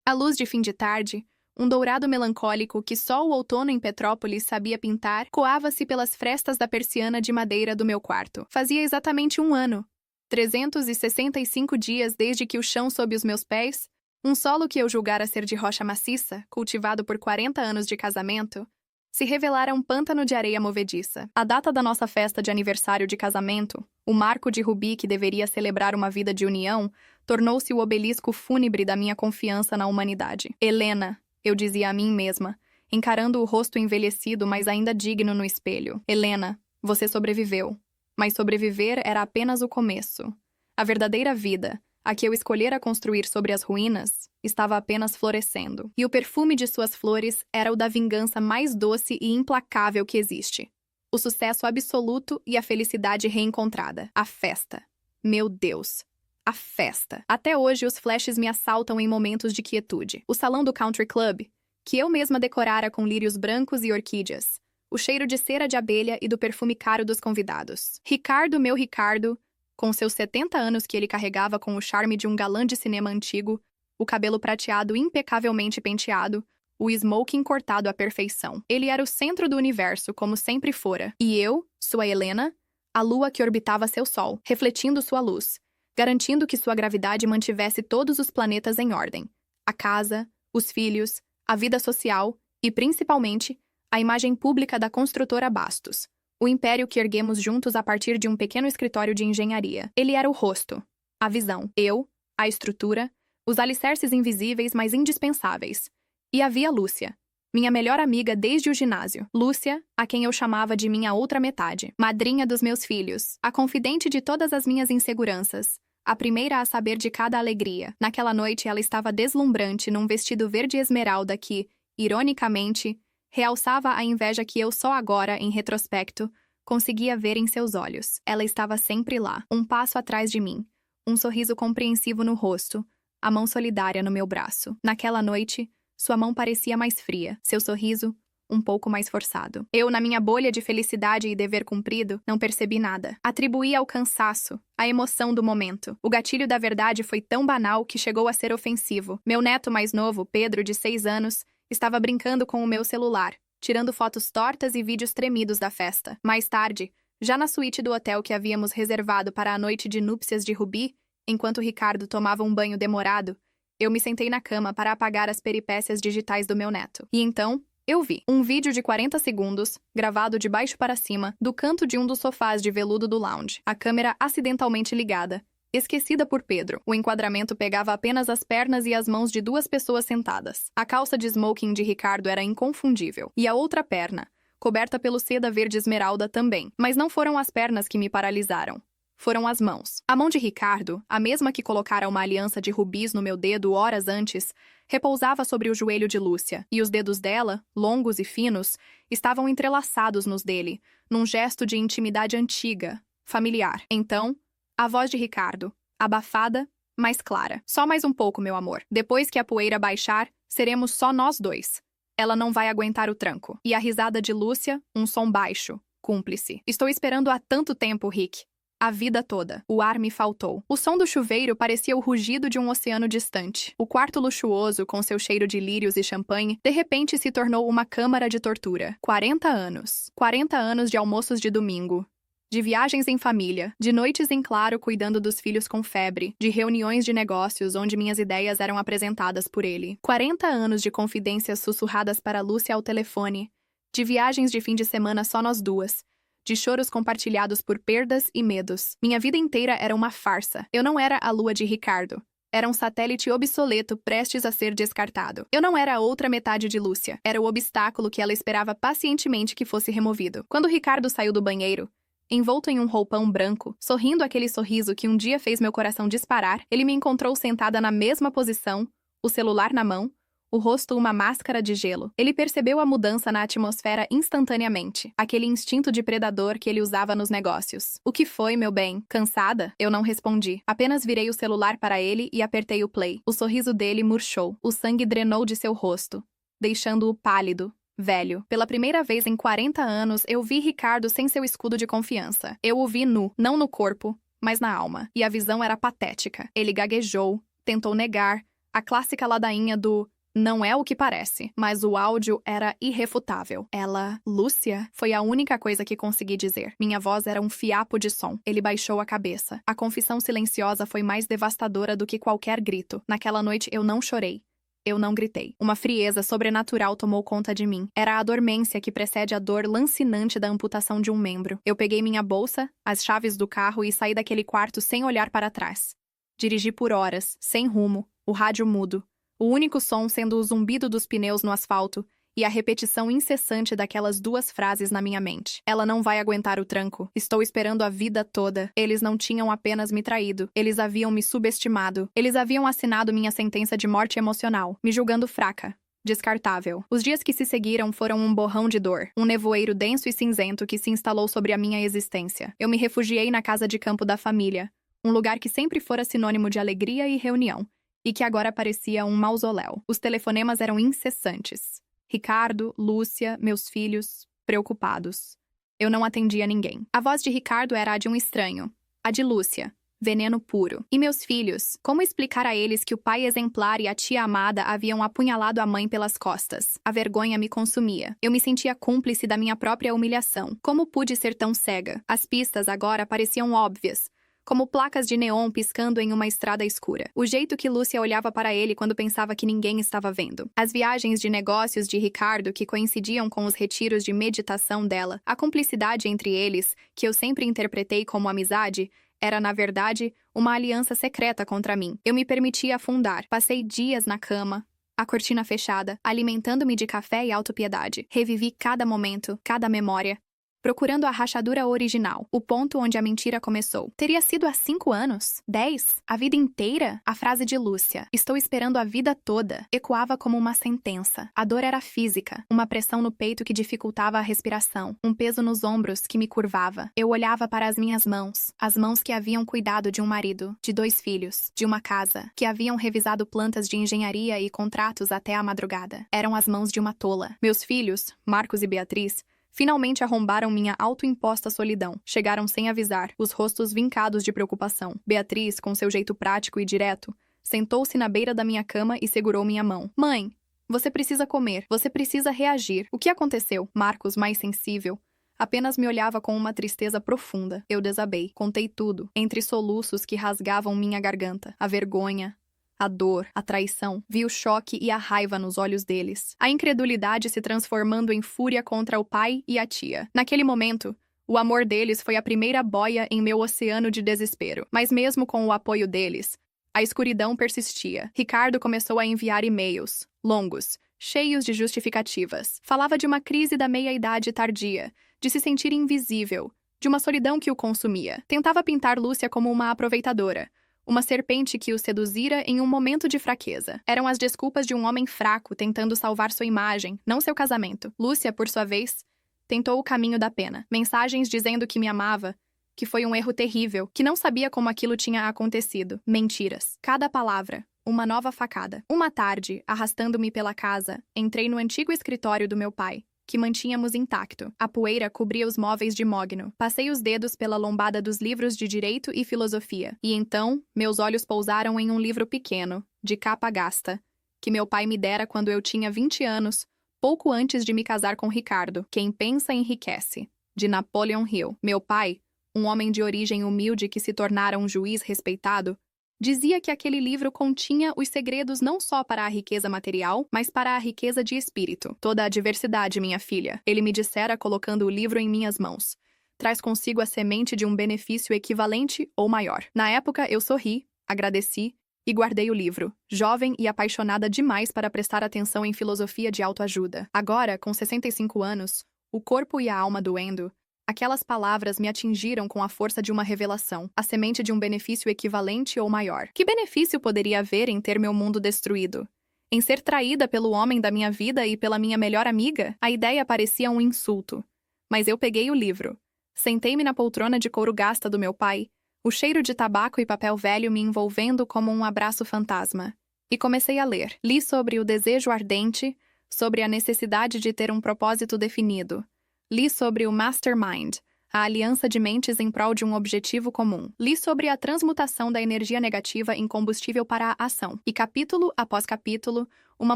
À luz de fim de tarde, um dourado melancólico que só o outono em Petrópolis sabia pintar coava-se pelas frestas da persiana de madeira do meu quarto. Fazia exatamente 1 ano, 365 dias desde que o chão sob os meus pés, um solo que eu julgara ser de rocha maciça, cultivado por 40 anos de casamento, se revelara um pântano de areia movediça. A data da nossa festa de aniversário de casamento, o marco de rubi que deveria celebrar uma vida de união, tornou-se o obelisco fúnebre da minha confiança na humanidade. Helena, eu dizia a mim mesma, encarando o rosto envelhecido, mas ainda digno no espelho. Helena, você sobreviveu. Mas sobreviver era apenas o começo. A verdadeira vida, a que eu escolhera construir sobre as ruínas, estava apenas florescendo. E o perfume de suas flores era o da vingança mais doce e implacável que existe. O sucesso absoluto e a felicidade reencontrada. A festa. Meu Deus. A festa. Até hoje os flashes me assaltam em momentos de quietude. O salão do Country Club, que eu mesma decorara com lírios brancos e orquídeas. O cheiro de cera de abelha e do perfume caro dos convidados. Ricardo, meu Ricardo, com seus 70 anos que ele carregava com o charme de um galã de cinema antigo, o cabelo prateado impecavelmente penteado, o smoking cortado à perfeição. Ele era o centro do universo, como sempre fora. E eu, sua Helena, a lua que orbitava seu sol, refletindo sua luz, garantindo que sua gravidade mantivesse todos os planetas em ordem. A casa, os filhos, a vida social e, principalmente, a imagem pública da construtora Bastos, o império que erguemos juntos a partir de um pequeno escritório de engenharia. Ele era o rosto, a visão, eu, a estrutura, os alicerces invisíveis mas indispensáveis. E havia Lúcia, minha melhor amiga desde o ginásio. Lúcia, a quem eu chamava de minha outra metade, madrinha dos meus filhos, a confidente de todas as minhas inseguranças, a primeira a saber de cada alegria. Naquela noite ela estava deslumbrante num vestido verde esmeralda que, ironicamente, realçava a inveja que eu só agora, em retrospecto, conseguia ver em seus olhos. Ela estava sempre lá, um passo atrás de mim, um sorriso compreensivo no rosto, a mão solidária no meu braço. Naquela noite, sua mão parecia mais fria, seu sorriso um pouco mais forçado. Eu, na minha bolha de felicidade e dever cumprido, não percebi nada. Atribuí ao cansaço, à emoção do momento. O gatilho da verdade foi tão banal que chegou a ser ofensivo. Meu neto mais novo, Pedro, de 6 anos, estava brincando com o meu celular, tirando fotos tortas e vídeos tremidos da festa. Mais tarde, já na suíte do hotel que havíamos reservado para a noite de núpcias de Rubi, enquanto Ricardo tomava um banho demorado, eu me sentei na cama para apagar as peripécias digitais do meu neto. E então, eu vi um vídeo de 40 segundos, gravado de baixo para cima, do canto de um dos sofás de veludo do lounge. A câmera acidentalmente ligada, esquecida por Pedro. O enquadramento pegava apenas as pernas e as mãos de 2 pessoas sentadas. A calça de smoking de Ricardo era inconfundível. E a outra perna, coberta pelo seda verde esmeralda também. Mas não foram as pernas que me paralisaram. Foram as mãos. A mão de Ricardo, a mesma que colocara uma aliança de rubis no meu dedo horas antes, repousava sobre o joelho de Lúcia, e os dedos dela, longos e finos, estavam entrelaçados nos dele, num gesto de intimidade antiga, familiar. Então, a voz de Ricardo, abafada, mas clara. Só mais um pouco, meu amor. Depois que a poeira baixar, seremos só nós 2. Ela não vai aguentar o tranco. E a risada de Lúcia, um som baixo, cúmplice. Estou esperando há tanto tempo, Rick. A vida toda. O ar me faltou. O som do chuveiro parecia o rugido de um oceano distante. O quarto luxuoso, com seu cheiro de lírios e champanhe, de repente se tornou uma câmara de tortura. 40 anos. 40 anos de almoços de domingo. De viagens em família, de noites em claro cuidando dos filhos com febre, de reuniões de negócios onde minhas ideias eram apresentadas por ele. 40 anos de confidências sussurradas para Lúcia ao telefone, de viagens de fim de semana só nós 2, de choros compartilhados por perdas e medos. Minha vida inteira era uma farsa. Eu não era a lua de Ricardo. Era um satélite obsoleto prestes a ser descartado. Eu não era a outra metade de Lúcia. Era o obstáculo que ela esperava pacientemente que fosse removido. Quando Ricardo saiu do banheiro, envolto em um roupão branco, sorrindo aquele sorriso que um dia fez meu coração disparar, ele me encontrou sentada na mesma posição, o celular na mão, o rosto uma máscara de gelo. Ele percebeu a mudança na atmosfera instantaneamente, aquele instinto de predador que ele usava nos negócios. O que foi, meu bem? Cansada? Eu não respondi. Apenas virei o celular para ele e apertei o play. O sorriso dele murchou. O sangue drenou de seu rosto, deixando-o pálido, velho. Pela primeira vez em 40 anos, eu vi Ricardo sem seu escudo de confiança. Eu o vi nu, não no corpo, mas na alma. E a visão era patética. Ele gaguejou, tentou negar, A clássica ladainha do "não é o que parece", mas o áudio era irrefutável. Ela, Lúcia, foi a única coisa que consegui dizer. Minha voz era um fiapo de som. Ele baixou a cabeça. A confissão silenciosa foi mais devastadora do que qualquer grito. Naquela noite eu não chorei. Eu não gritei. Uma frieza sobrenatural tomou conta de mim. Era a dormência que precede a dor lancinante da amputação de um membro. Eu peguei minha bolsa, as chaves do carro e saí daquele quarto sem olhar para trás. Dirigi por horas, sem rumo, o rádio mudo. O único som sendo o zumbido dos pneus no asfalto e a repetição incessante daquelas duas frases na minha mente. Ela não vai aguentar o tranco. Estou esperando a vida toda. Eles não tinham apenas me traído. Eles haviam me subestimado. Eles haviam assinado minha sentença de morte emocional, me julgando fraca, descartável. Os dias que se seguiram foram um borrão de dor, um nevoeiro denso e cinzento que se instalou sobre a minha existência. Eu me refugiei na casa de campo da família, um lugar que sempre fora sinônimo de alegria e reunião, e que agora parecia um mausoléu. Os telefonemas eram incessantes. Ricardo, Lúcia, meus filhos, preocupados. Eu não atendia ninguém. A voz de Ricardo era a de um estranho. A de Lúcia, veneno puro. E meus filhos, como explicar a eles que o pai exemplar e a tia amada haviam apunhalado a mãe pelas costas? A vergonha me consumia. Eu me sentia cúmplice da minha própria humilhação. Como pude ser tão cega? As pistas agora pareciam óbvias, como placas de neon piscando em uma estrada escura. O jeito que Lúcia olhava para ele quando pensava que ninguém estava vendo. As viagens de negócios de Ricardo que coincidiam com os retiros de meditação dela. A cumplicidade entre eles, que eu sempre interpretei como amizade, era, na verdade, uma aliança secreta contra mim. Eu me permitia afundar. Passei dias na cama, a cortina fechada, alimentando-me de café e autopiedade. Revivi cada momento, cada memória, procurando a rachadura original, o ponto onde a mentira começou. Teria sido há 5 anos? 10? A vida inteira? A frase de Lúcia, "estou esperando a vida toda", ecoava como uma sentença. A dor era física, uma pressão no peito que dificultava a respiração, um peso nos ombros que me curvava. Eu olhava para as minhas mãos, as mãos que haviam cuidado de um marido, de 2 filhos, de uma casa, que haviam revisado plantas de engenharia e contratos até a madrugada. Eram as mãos de uma tola. Meus filhos, Marcos e Beatriz, finalmente arrombaram minha autoimposta solidão. Chegaram sem avisar, os rostos vincados de preocupação. Beatriz, com seu jeito prático e direto, sentou-se na beira da minha cama e segurou minha mão. "Mãe, você precisa comer. Você precisa reagir. O que aconteceu?" Marcos, mais sensível, apenas me olhava com uma tristeza profunda. Eu desabei. Contei tudo, entre soluços que rasgavam minha garganta. A vergonha, a dor, a traição. Vi o choque e a raiva nos olhos deles. A incredulidade se transformando em fúria contra o pai e a tia. Naquele momento, o amor deles foi a primeira boia em meu oceano de desespero. Mas mesmo com o apoio deles, a escuridão persistia. Ricardo começou a enviar e-mails, longos, cheios de justificativas. Falava de uma crise da meia-idade tardia, de se sentir invisível, de uma solidão que o consumia. Tentava pintar Lúcia como uma aproveitadora, uma serpente que o seduzira em um momento de fraqueza. Eram as desculpas de um homem fraco tentando salvar sua imagem, não seu casamento. Lúcia, por sua vez, tentou o caminho da pena. Mensagens dizendo que me amava, que foi um erro terrível, que não sabia como aquilo tinha acontecido. Mentiras. Cada palavra, uma nova facada. Uma tarde, arrastando-me pela casa, entrei no antigo escritório do meu pai, que mantínhamos intacto. A poeira cobria os móveis de mogno. Passei os dedos pela lombada dos livros de direito e filosofia. E então, meus olhos pousaram em um livro pequeno, de capa gasta, que meu pai me dera quando eu tinha 20 anos, pouco antes de me casar com Ricardo. Quem pensa enriquece, de Napoleon Hill. Meu pai, um homem de origem humilde que se tornara um juiz respeitado, dizia que aquele livro continha os segredos não só para a riqueza material, mas para a riqueza de espírito. Toda a diversidade, minha filha, ele me dissera colocando o livro em minhas mãos, traz consigo a semente de um benefício equivalente ou maior. Na época, eu sorri, agradeci e guardei o livro, jovem e apaixonada demais para prestar atenção em filosofia de autoajuda. Agora, com 65 anos, o corpo e a alma doendo, aquelas palavras me atingiram com a força de uma revelação, a semente de um benefício equivalente ou maior. Que benefício poderia haver em ter meu mundo destruído? Em ser traída pelo homem da minha vida e pela minha melhor amiga? A ideia parecia um insulto. Mas eu peguei o livro. Sentei-me na poltrona de couro gasta do meu pai, o cheiro de tabaco e papel velho me envolvendo como um abraço fantasma. E comecei a ler. Li sobre o desejo ardente, sobre a necessidade de ter um propósito definido. Li sobre o Mastermind, A aliança de mentes em prol de um objetivo comum. Li sobre a transmutação da energia negativa em combustível para a ação. E capítulo após capítulo, uma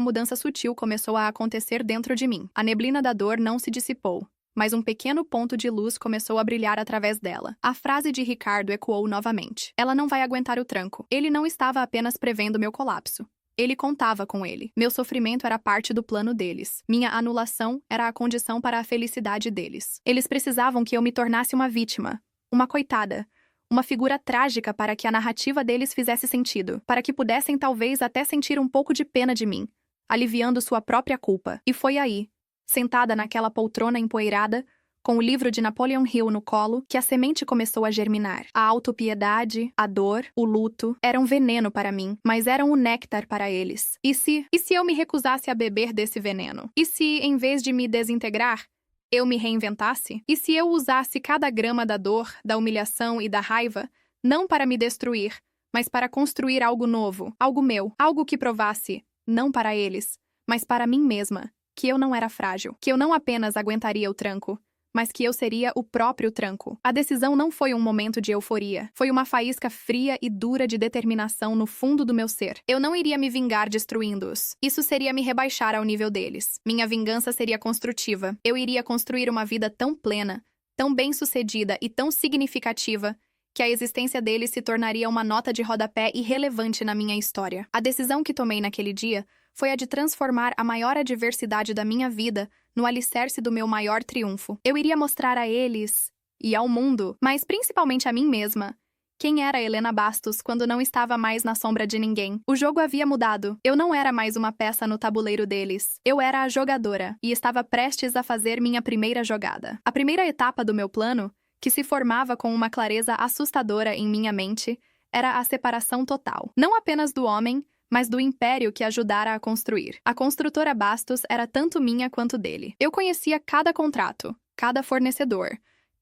mudança sutil começou a acontecer dentro de mim. A neblina da dor não se dissipou, mas um pequeno ponto de luz começou a brilhar através dela. A frase de Ricardo ecoou novamente. Ela não vai aguentar o tranco. Ele não estava apenas prevendo meu colapso. Ele contava com ele. Meu sofrimento era parte do plano deles. Minha anulação era a condição para a felicidade deles. Eles precisavam que eu me tornasse uma vítima, uma coitada, uma figura trágica para que a narrativa deles fizesse sentido, para que pudessem talvez até sentir um pouco de pena de mim, aliviando sua própria culpa. E foi aí, sentada naquela poltrona empoeirada, com o livro de Napoleon Hill no colo, que a semente começou a germinar. A autopiedade, a dor, o luto, eram veneno para mim, mas eram o néctar para eles. E se eu me recusasse a beber desse veneno? E se, em vez de me desintegrar, eu me reinventasse? E se eu usasse cada grama da dor, da humilhação e da raiva, não para me destruir, mas para construir algo novo, algo meu, algo que provasse, não para eles, mas para mim mesma, que eu não era frágil, que eu não apenas aguentaria o tranco, mas que eu seria o próprio tranco. A decisão não foi um momento de euforia. Foi uma faísca fria e dura de determinação no fundo do meu ser. Eu não iria me vingar destruindo-os. Isso seria me rebaixar ao nível deles. Minha vingança seria construtiva. Eu iria construir uma vida tão plena, tão bem-sucedida e tão significativa que a existência deles se tornaria uma nota de rodapé irrelevante na minha história. A decisão que tomei naquele dia foi a de transformar a maior adversidade da minha vida no alicerce do meu maior triunfo. Eu iria mostrar a eles e ao mundo, mas principalmente a mim mesma, quem era Helena Bastos quando não estava mais na sombra de ninguém. O jogo havia mudado. Eu não era mais uma peça no tabuleiro deles. Eu era a jogadora e estava prestes a fazer minha primeira jogada. A primeira etapa do meu plano, que se formava com uma clareza assustadora em minha mente, era a separação total. Não apenas do homem, mas do império que ajudara a construir. A construtora Bastos era tanto minha quanto dele. Eu conhecia cada contrato, cada fornecedor,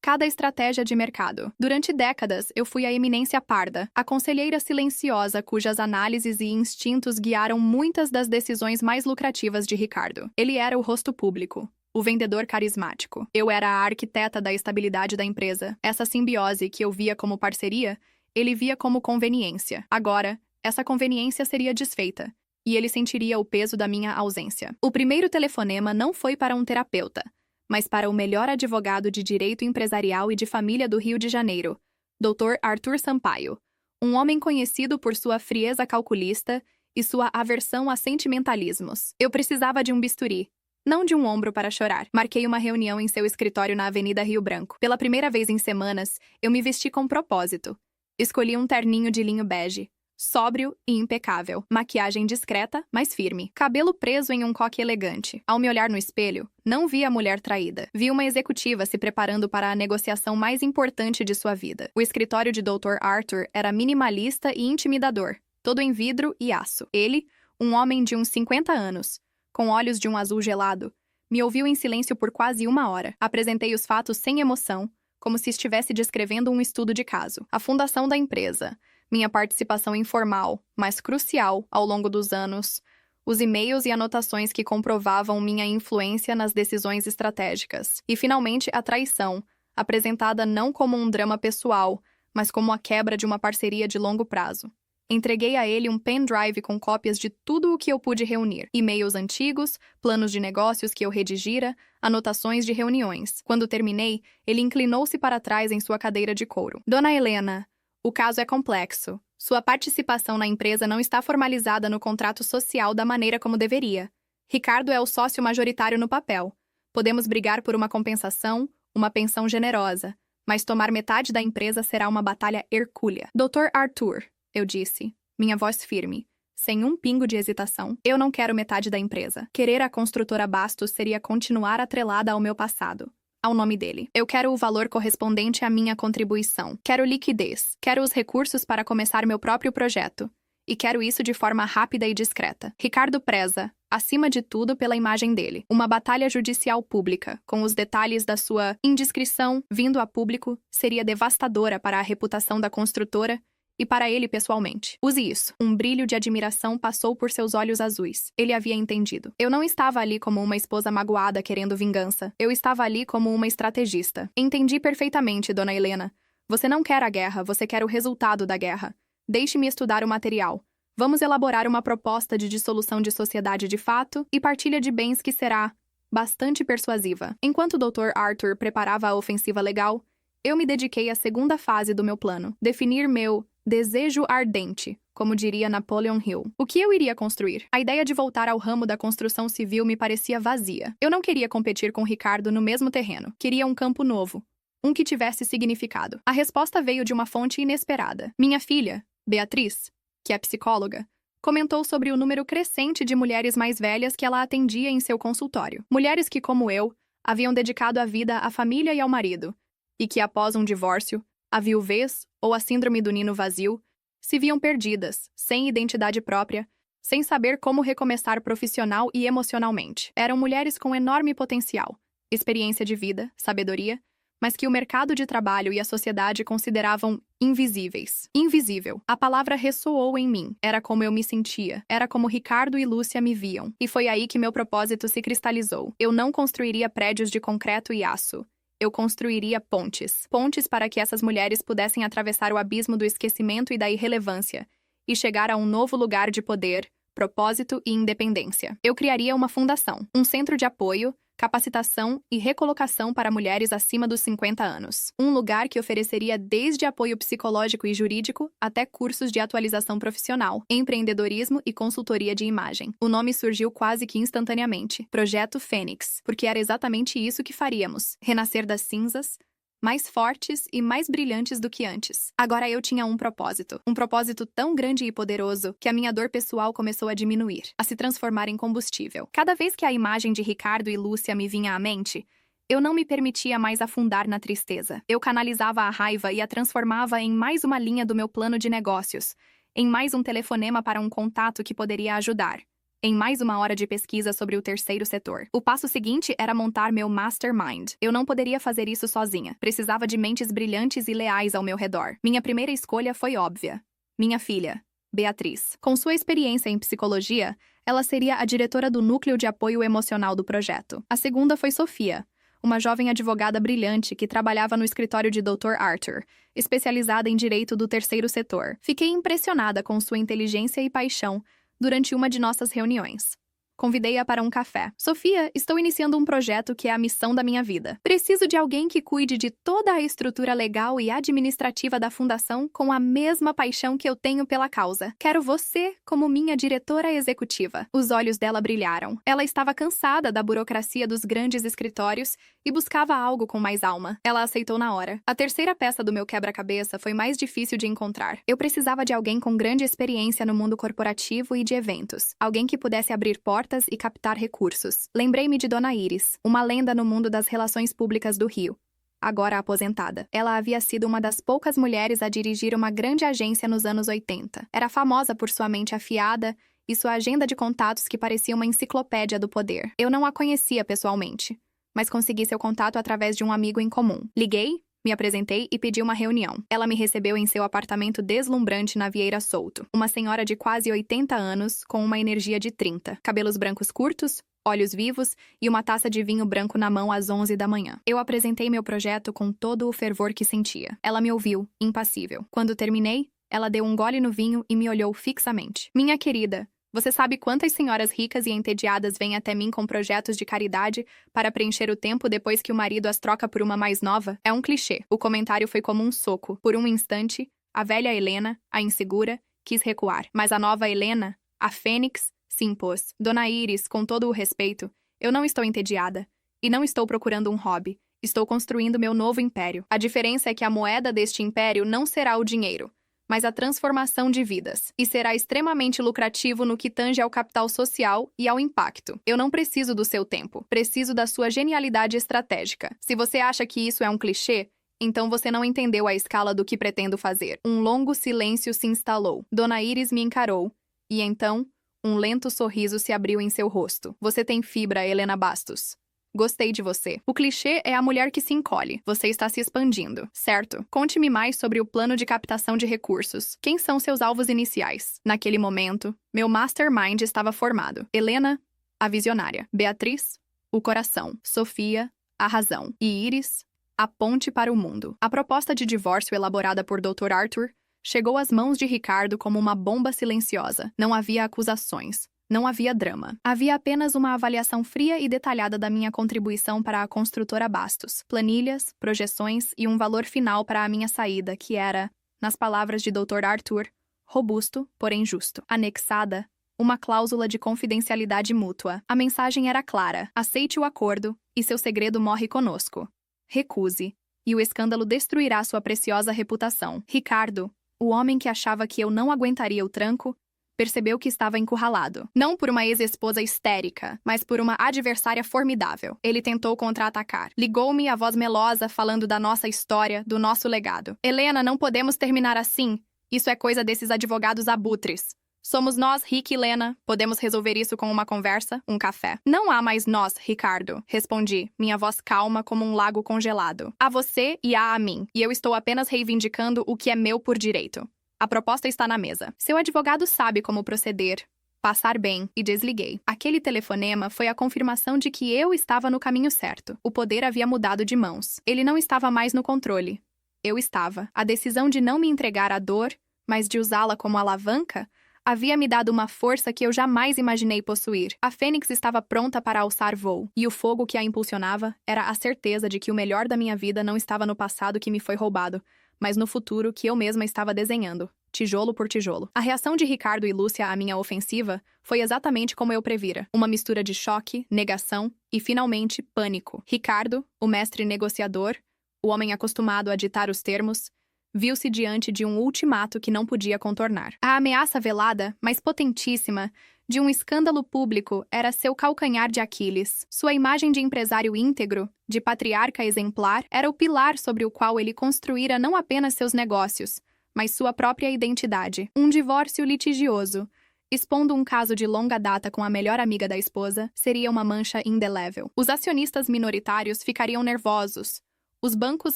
cada estratégia de mercado. Durante décadas, eu fui a eminência parda, a conselheira silenciosa cujas análises e instintos guiaram muitas das decisões mais lucrativas de Ricardo. Ele era o rosto público, o vendedor carismático. Eu era a arquiteta da estabilidade da empresa. Essa simbiose que eu via como parceria, ele via como conveniência. Agora, essa conveniência seria desfeita, e ele sentiria o peso da minha ausência. O primeiro telefonema não foi para um terapeuta, mas para o melhor advogado de direito empresarial e de família do Rio de Janeiro, Dr. Arthur Sampaio, um homem conhecido por sua frieza calculista e sua aversão a sentimentalismos. Eu precisava de um bisturi, não de um ombro para chorar. Marquei uma reunião em seu escritório na Avenida Rio Branco. Pela primeira vez em semanas, eu me vesti com propósito. Escolhi um terninho de linho bege, sóbrio e impecável. Maquiagem discreta, mas firme. Cabelo preso em um coque elegante. Ao me olhar no espelho, não vi a mulher traída. Vi uma executiva se preparando para a negociação mais importante de sua vida. O escritório de Dr. Arthur era minimalista e intimidador, todo em vidro e aço. Ele, um homem de uns 50 anos, com olhos de um azul gelado, me ouviu em silêncio por quase 1 hora. Apresentei os fatos sem emoção, como se estivesse descrevendo um estudo de caso. A fundação da empresa, minha participação informal, mas crucial ao longo dos anos, os e-mails e anotações que comprovavam minha influência nas decisões estratégicas. E, finalmente, a traição, apresentada não como um drama pessoal, mas como a quebra de uma parceria de longo prazo. Entreguei a ele um pendrive com cópias de tudo o que eu pude reunir. E-mails antigos, planos de negócios que eu redigira, anotações de reuniões. Quando terminei, ele inclinou-se para trás em sua cadeira de couro. Dona Helena, o caso é complexo. Sua participação na empresa não está formalizada no contrato social da maneira como deveria. Ricardo é o sócio majoritário no papel. Podemos brigar por uma compensação, uma pensão generosa, mas tomar metade da empresa será uma batalha hercúlea. Dr. Arthur, eu disse, minha voz firme, sem um pingo de hesitação, eu não quero metade da empresa. Querer a construtora Bastos seria continuar atrelada ao meu passado, ao nome dele. Eu quero o valor correspondente à minha contribuição. Quero liquidez. Quero os recursos para começar meu próprio projeto. E quero isso de forma rápida e discreta. Ricardo preza, acima de tudo, pela imagem dele. Uma batalha judicial pública, com os detalhes da sua indiscrição vindo a público, seria devastadora para a reputação da construtora E para ele pessoalmente. Use isso. Um brilho de admiração passou por seus olhos azuis. Ele havia entendido. Eu não estava ali como uma esposa magoada querendo vingança. Eu estava ali como uma estrategista. Entendi perfeitamente, Dona Helena. Você não quer a guerra, você quer o resultado da guerra. Deixe-me estudar o material. Vamos elaborar uma proposta de dissolução de sociedade de fato e partilha de bens que será bastante persuasiva. Enquanto o Dr. Arthur preparava a ofensiva legal, eu me dediquei à segunda fase do meu plano, definir meu desejo ardente, como diria Napoleon Hill. O que eu iria construir? A ideia de voltar ao ramo da construção civil me parecia vazia. Eu não queria competir com Ricardo no mesmo terreno. Queria um campo novo, um que tivesse significado. A resposta veio de uma fonte inesperada. Minha filha, Beatriz, que é psicóloga, comentou sobre o número crescente de mulheres mais velhas que ela atendia em seu consultório. Mulheres que, como eu, haviam dedicado a vida à família e ao marido, e que, após um divórcio, a viuvez ou a síndrome do nino vazio, se viam perdidas, sem identidade própria, sem saber como recomeçar profissional e emocionalmente. Eram mulheres com enorme potencial, experiência de vida, sabedoria, mas que o mercado de trabalho e a sociedade consideravam invisíveis. Invisível. A palavra ressoou em mim. Era como eu me sentia. Era como Ricardo e Lúcia me viam. E foi aí que meu propósito se cristalizou. Eu não construiria prédios de concreto e aço. Eu construiria pontes. Pontes para que essas mulheres pudessem atravessar o abismo do esquecimento e da irrelevância e chegar a um novo lugar de poder, propósito e independência. Eu criaria uma fundação, um centro de apoio, capacitação e recolocação para mulheres acima dos 50 anos. Um lugar que ofereceria desde apoio psicológico e jurídico até cursos de atualização profissional, empreendedorismo e consultoria de imagem. O nome surgiu quase que instantaneamente. Projeto Fênix, porque era exatamente isso que faríamos. Renascer das cinzas, mais fortes e mais brilhantes do que antes. Agora eu tinha um propósito tão grande e poderoso que a minha dor pessoal começou a diminuir, a se transformar em combustível. Cada vez que a imagem de Ricardo e Lúcia me vinha à mente, eu não me permitia mais afundar na tristeza. Eu canalizava a raiva e a transformava em mais uma linha do meu plano de negócios, em mais um telefonema para um contato que poderia ajudar, em mais uma hora de pesquisa sobre o terceiro setor. O passo seguinte era montar meu mastermind. Eu não poderia fazer isso sozinha. Precisava de mentes brilhantes e leais ao meu redor. Minha primeira escolha foi óbvia. Minha filha, Beatriz. Com sua experiência em psicologia, ela seria a diretora do núcleo de apoio emocional do projeto. A segunda foi Sofia, uma jovem advogada brilhante que trabalhava no escritório de Dr. Arthur, especializada em direito do terceiro setor. Fiquei impressionada com sua inteligência e paixão durante uma de nossas reuniões. Convidei-a para um café. Sofia, estou iniciando um projeto que é a missão da minha vida. Preciso de alguém que cuide de toda a estrutura legal e administrativa da fundação com a mesma paixão que eu tenho pela causa. Quero você como minha diretora executiva. Os olhos dela brilharam. Ela estava cansada da burocracia dos grandes escritórios e buscava algo com mais alma. Ela aceitou na hora. A terceira peça do meu quebra-cabeça foi mais difícil de encontrar. Eu precisava de alguém com grande experiência no mundo corporativo e de eventos. Alguém que pudesse abrir portas e captar recursos. Lembrei-me de Dona Iris, uma lenda no mundo das relações públicas do Rio, agora aposentada. Ela havia sido uma das poucas mulheres a dirigir uma grande agência nos anos 80. Era famosa por sua mente afiada e sua agenda de contatos que parecia uma enciclopédia do poder. Eu não a conhecia pessoalmente, mas consegui seu contato através de um amigo em comum. Liguei, me apresentei e pedi uma reunião. Ela me recebeu em seu apartamento deslumbrante na Vieira Solto. Uma senhora de quase 80 anos, com uma energia de 30. Cabelos brancos curtos, olhos vivos e uma taça de vinho branco na mão às 11 da manhã. Eu apresentei meu projeto com todo o fervor que sentia. Ela me ouviu, impassível. Quando terminei, ela deu um gole no vinho e me olhou fixamente. Minha querida, você sabe quantas senhoras ricas e entediadas vêm até mim com projetos de caridade para preencher o tempo depois que o marido as troca por uma mais nova? É um clichê. O comentário foi como um soco. Por um instante, a velha Helena, a insegura, quis recuar. Mas a nova Helena, a Fênix, se impôs. Dona Iris, com todo o respeito, eu não estou entediada. E não estou procurando um hobby. Estou construindo meu novo império. A diferença é que a moeda deste império não será o dinheiro, mas a transformação de vidas, e será extremamente lucrativo no que tange ao capital social e ao impacto. Eu não preciso do seu tempo, preciso da sua genialidade estratégica. Se você acha que isso é um clichê, então você não entendeu a escala do que pretendo fazer. Um longo silêncio se instalou. Dona Iris me encarou, e então, um lento sorriso se abriu em seu rosto. Você tem fibra, Helena Bastos. Gostei de você. O clichê é a mulher que se encolhe. Você está se expandindo, certo? Conte-me mais sobre o plano de captação de recursos. Quem são seus alvos iniciais? Naquele momento, meu mastermind estava formado. Helena, a visionária. Beatriz, o coração. Sofia, a razão. E Iris, a ponte para o mundo. A proposta de divórcio elaborada por Dr. Arthur chegou às mãos de Ricardo como uma bomba silenciosa. Não havia acusações. Não havia drama. Havia apenas uma avaliação fria e detalhada da minha contribuição para a construtora Bastos. Planilhas, projeções e um valor final para a minha saída, que era, nas palavras de Dr. Arthur, robusto, porém justo. Anexada, uma cláusula de confidencialidade mútua. A mensagem era clara: aceite o acordo e seu segredo morre conosco. Recuse, e o escândalo destruirá sua preciosa reputação. Ricardo, o homem que achava que eu não aguentaria o tranco, percebeu que estava encurralado. Não por uma ex-esposa histérica, mas por uma adversária formidável. Ele tentou contra-atacar. Ligou-me a voz melosa, falando da nossa história, do nosso legado. Helena, não podemos terminar assim. Isso é coisa desses advogados abutres. Somos nós, Rick e Lena. Podemos resolver isso com uma conversa, um café. Não há mais nós, Ricardo, respondi, minha voz calma como um lago congelado. Há você e há a mim, e eu estou apenas reivindicando o que é meu por direito. A proposta está na mesa. Seu advogado sabe como proceder. Passar bem, e desliguei. Aquele telefonema foi a confirmação de que eu estava no caminho certo. O poder havia mudado de mãos. Ele não estava mais no controle. Eu estava. A decisão de não me entregar à dor, mas de usá-la como alavanca, havia me dado uma força que eu jamais imaginei possuir. A Fênix estava pronta para alçar voo, e o fogo que a impulsionava era a certeza de que o melhor da minha vida não estava no passado que me foi roubado, mas no futuro que eu mesma estava desenhando, tijolo por tijolo. A reação de Ricardo e Lúcia à minha ofensiva foi exatamente como eu previra. Uma mistura de choque, negação e, finalmente, pânico. Ricardo, o mestre negociador, o homem acostumado a ditar os termos, viu-se diante de um ultimato que não podia contornar. A ameaça velada, mas potentíssima, de um escândalo público era seu calcanhar de Aquiles. Sua imagem de empresário íntegro, de patriarca exemplar, era o pilar sobre o qual ele construíra não apenas seus negócios, mas sua própria identidade. Um divórcio litigioso, expondo um caso de longa data com a melhor amiga da esposa, seria uma mancha indelével. Os acionistas minoritários ficariam nervosos. Os bancos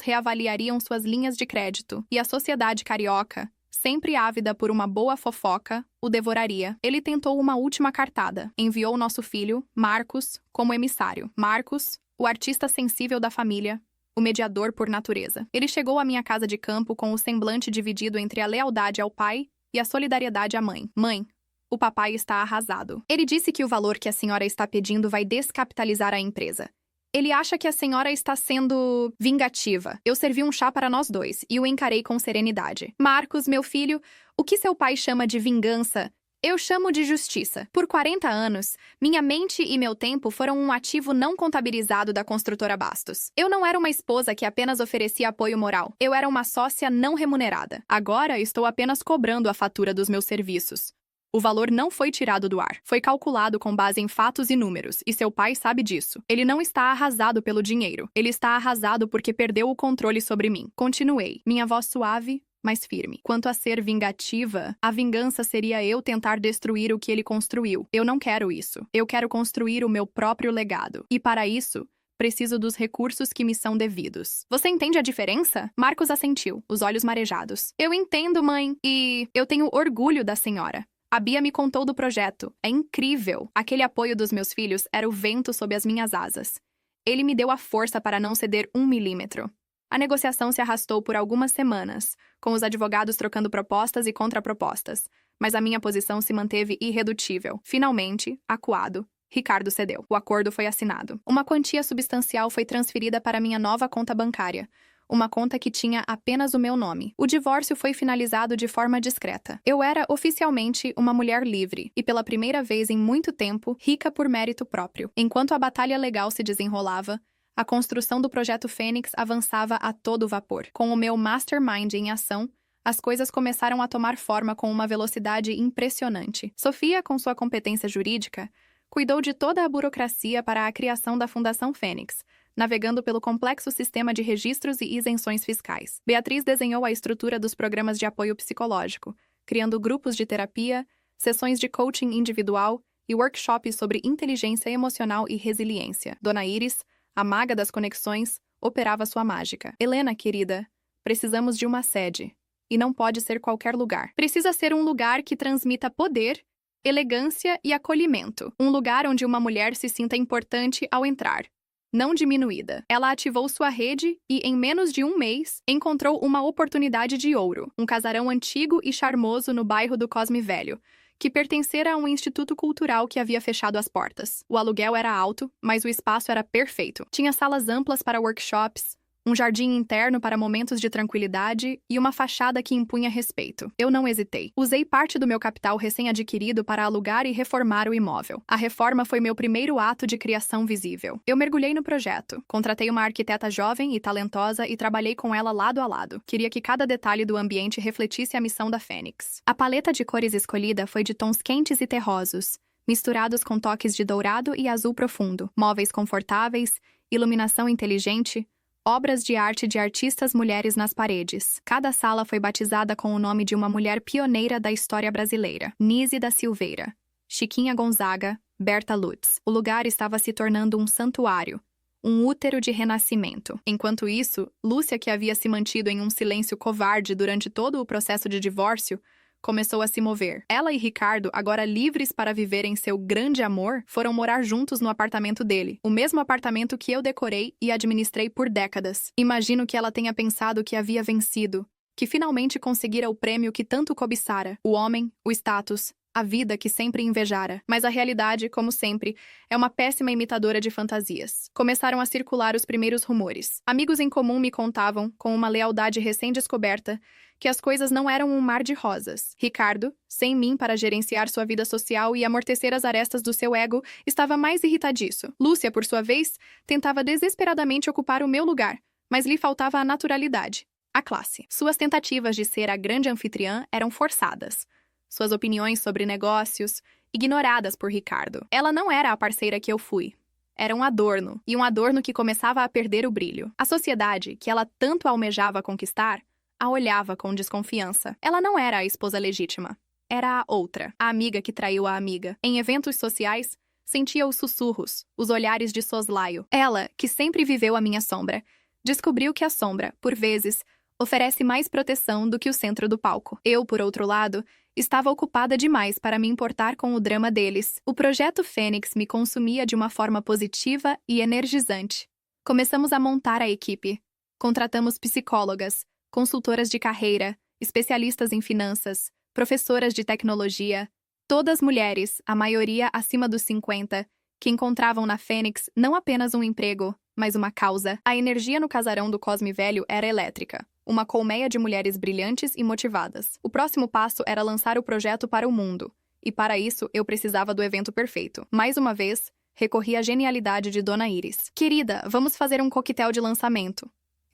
reavaliariam suas linhas de crédito, e a sociedade carioca, sempre ávida por uma boa fofoca, o devoraria. Ele tentou uma última cartada. Enviou nosso filho, Marcos, como emissário. Marcos, o artista sensível da família, o mediador por natureza. Ele chegou à minha casa de campo com o semblante dividido entre a lealdade ao pai e a solidariedade à mãe. Mãe, o papai está arrasado. Ele disse que o valor que a senhora está pedindo vai descapitalizar a empresa. Ele acha que a senhora está sendo vingativa. Eu servi um chá para nós dois e o encarei com serenidade. Marcos, meu filho, o que seu pai chama de vingança, eu chamo de justiça. Por 40 anos, minha mente e meu tempo foram um ativo não contabilizado da construtora Bastos. Eu não era uma esposa que apenas oferecia apoio moral. Eu era uma sócia não remunerada. Agora estou apenas cobrando a fatura dos meus serviços. O valor não foi tirado do ar. Foi calculado com base em fatos e números, e seu pai sabe disso. Ele não está arrasado pelo dinheiro. Ele está arrasado porque perdeu o controle sobre mim. Continuei, minha voz suave, mas firme. Quanto a ser vingativa, a vingança seria eu tentar destruir o que ele construiu. Eu não quero isso. Eu quero construir o meu próprio legado. E para isso, preciso dos recursos que me são devidos. Você entende a diferença? Marcos assentiu, os olhos marejados. Eu entendo, mãe. E eu tenho orgulho da senhora. A Bia me contou do projeto. É incrível. Aquele apoio dos meus filhos era o vento sob as minhas asas. Ele me deu a força para não ceder 1 milímetro. A negociação se arrastou por algumas semanas, com os advogados trocando propostas e contrapropostas, mas a minha posição se manteve irredutível. Finalmente, acuado, Ricardo cedeu. O acordo foi assinado. Uma quantia substancial foi transferida para minha nova conta bancária, uma conta que tinha apenas o meu nome. O divórcio foi finalizado de forma discreta. Eu era oficialmente uma mulher livre e, pela primeira vez em muito tempo, rica por mérito próprio. Enquanto a batalha legal se desenrolava, a construção do projeto Fênix avançava a todo vapor. Com o meu mastermind em ação, as coisas começaram a tomar forma com uma velocidade impressionante. Sofia, com sua competência jurídica, cuidou de toda a burocracia para a criação da Fundação Fênix, navegando pelo complexo sistema de registros e isenções fiscais. Beatriz desenhou a estrutura dos programas de apoio psicológico, criando grupos de terapia, sessões de coaching individual e workshops sobre inteligência emocional e resiliência. Dona Iris, a maga das conexões, operava sua mágica. Helena, querida, precisamos de uma sede. E não pode ser qualquer lugar. Precisa ser um lugar que transmita poder, elegância e acolhimento. Um lugar onde uma mulher se sinta importante ao entrar, não diminuída. Ela ativou sua rede e, em menos de um mês, encontrou uma oportunidade de ouro. Um casarão antigo e charmoso no bairro do Cosme Velho, que pertencera a um instituto cultural que havia fechado as portas. O aluguel era alto, mas o espaço era perfeito. Tinha salas amplas para workshops, um jardim interno para momentos de tranquilidade e uma fachada que impunha respeito. Eu não hesitei. Usei parte do meu capital recém-adquirido para alugar e reformar o imóvel. A reforma foi meu primeiro ato de criação visível. Eu mergulhei no projeto. Contratei uma arquiteta jovem e talentosa e trabalhei com ela lado a lado. Queria que cada detalhe do ambiente refletisse a missão da Fênix. A paleta de cores escolhida foi de tons quentes e terrosos, misturados com toques de dourado e azul profundo. Móveis confortáveis, iluminação inteligente, obras de arte de artistas mulheres nas paredes. Cada sala foi batizada com o nome de uma mulher pioneira da história brasileira. Nise da Silveira, Chiquinha Gonzaga, Berta Lutz. O lugar estava se tornando um santuário, um útero de renascimento. Enquanto isso, Lúcia, que havia se mantido em um silêncio covarde durante todo o processo de divórcio, começou a se mover. Ela e Ricardo, agora livres para viverem seu grande amor, foram morar juntos no apartamento dele, o mesmo apartamento que eu decorei e administrei por décadas. Imagino que ela tenha pensado que havia vencido, que finalmente conseguira o prêmio que tanto cobiçara, o homem, o status, a vida que sempre invejara. Mas a realidade, como sempre, é uma péssima imitadora de fantasias. Começaram a circular os primeiros rumores. Amigos em comum me contavam, com uma lealdade recém-descoberta, que as coisas não eram um mar de rosas. Ricardo, sem mim para gerenciar sua vida social e amortecer as arestas do seu ego, estava mais irritadiço. Lúcia, por sua vez, tentava desesperadamente ocupar o meu lugar, mas lhe faltava a naturalidade, a classe. Suas tentativas de ser a grande anfitriã eram forçadas. Suas opiniões sobre negócios, ignoradas por Ricardo. Ela não era a parceira que eu fui. Era um adorno, e um adorno que começava a perder o brilho. A sociedade, que ela tanto almejava conquistar, a olhava com desconfiança. Ela não era a esposa legítima. Era a outra, a amiga que traiu a amiga. Em eventos sociais, sentia os sussurros, os olhares de soslaio. Ela, que sempre viveu à minha sombra, descobriu que a sombra, por vezes, oferece mais proteção do que o centro do palco. Eu, por outro lado, estava ocupada demais para me importar com o drama deles. O projeto Fênix me consumia de uma forma positiva e energizante. Começamos a montar a equipe. Contratamos psicólogas, consultoras de carreira, especialistas em finanças, professoras de tecnologia, todas mulheres, a maioria acima dos 50, que encontravam na Fênix não apenas um emprego, mas uma causa. A energia no casarão do Cosme Velho era elétrica. Uma colmeia de mulheres brilhantes e motivadas. O próximo passo era lançar o projeto para o mundo. E para isso, eu precisava do evento perfeito. Mais uma vez, recorri à genialidade de Dona Iris. Querida, vamos fazer um coquetel de lançamento.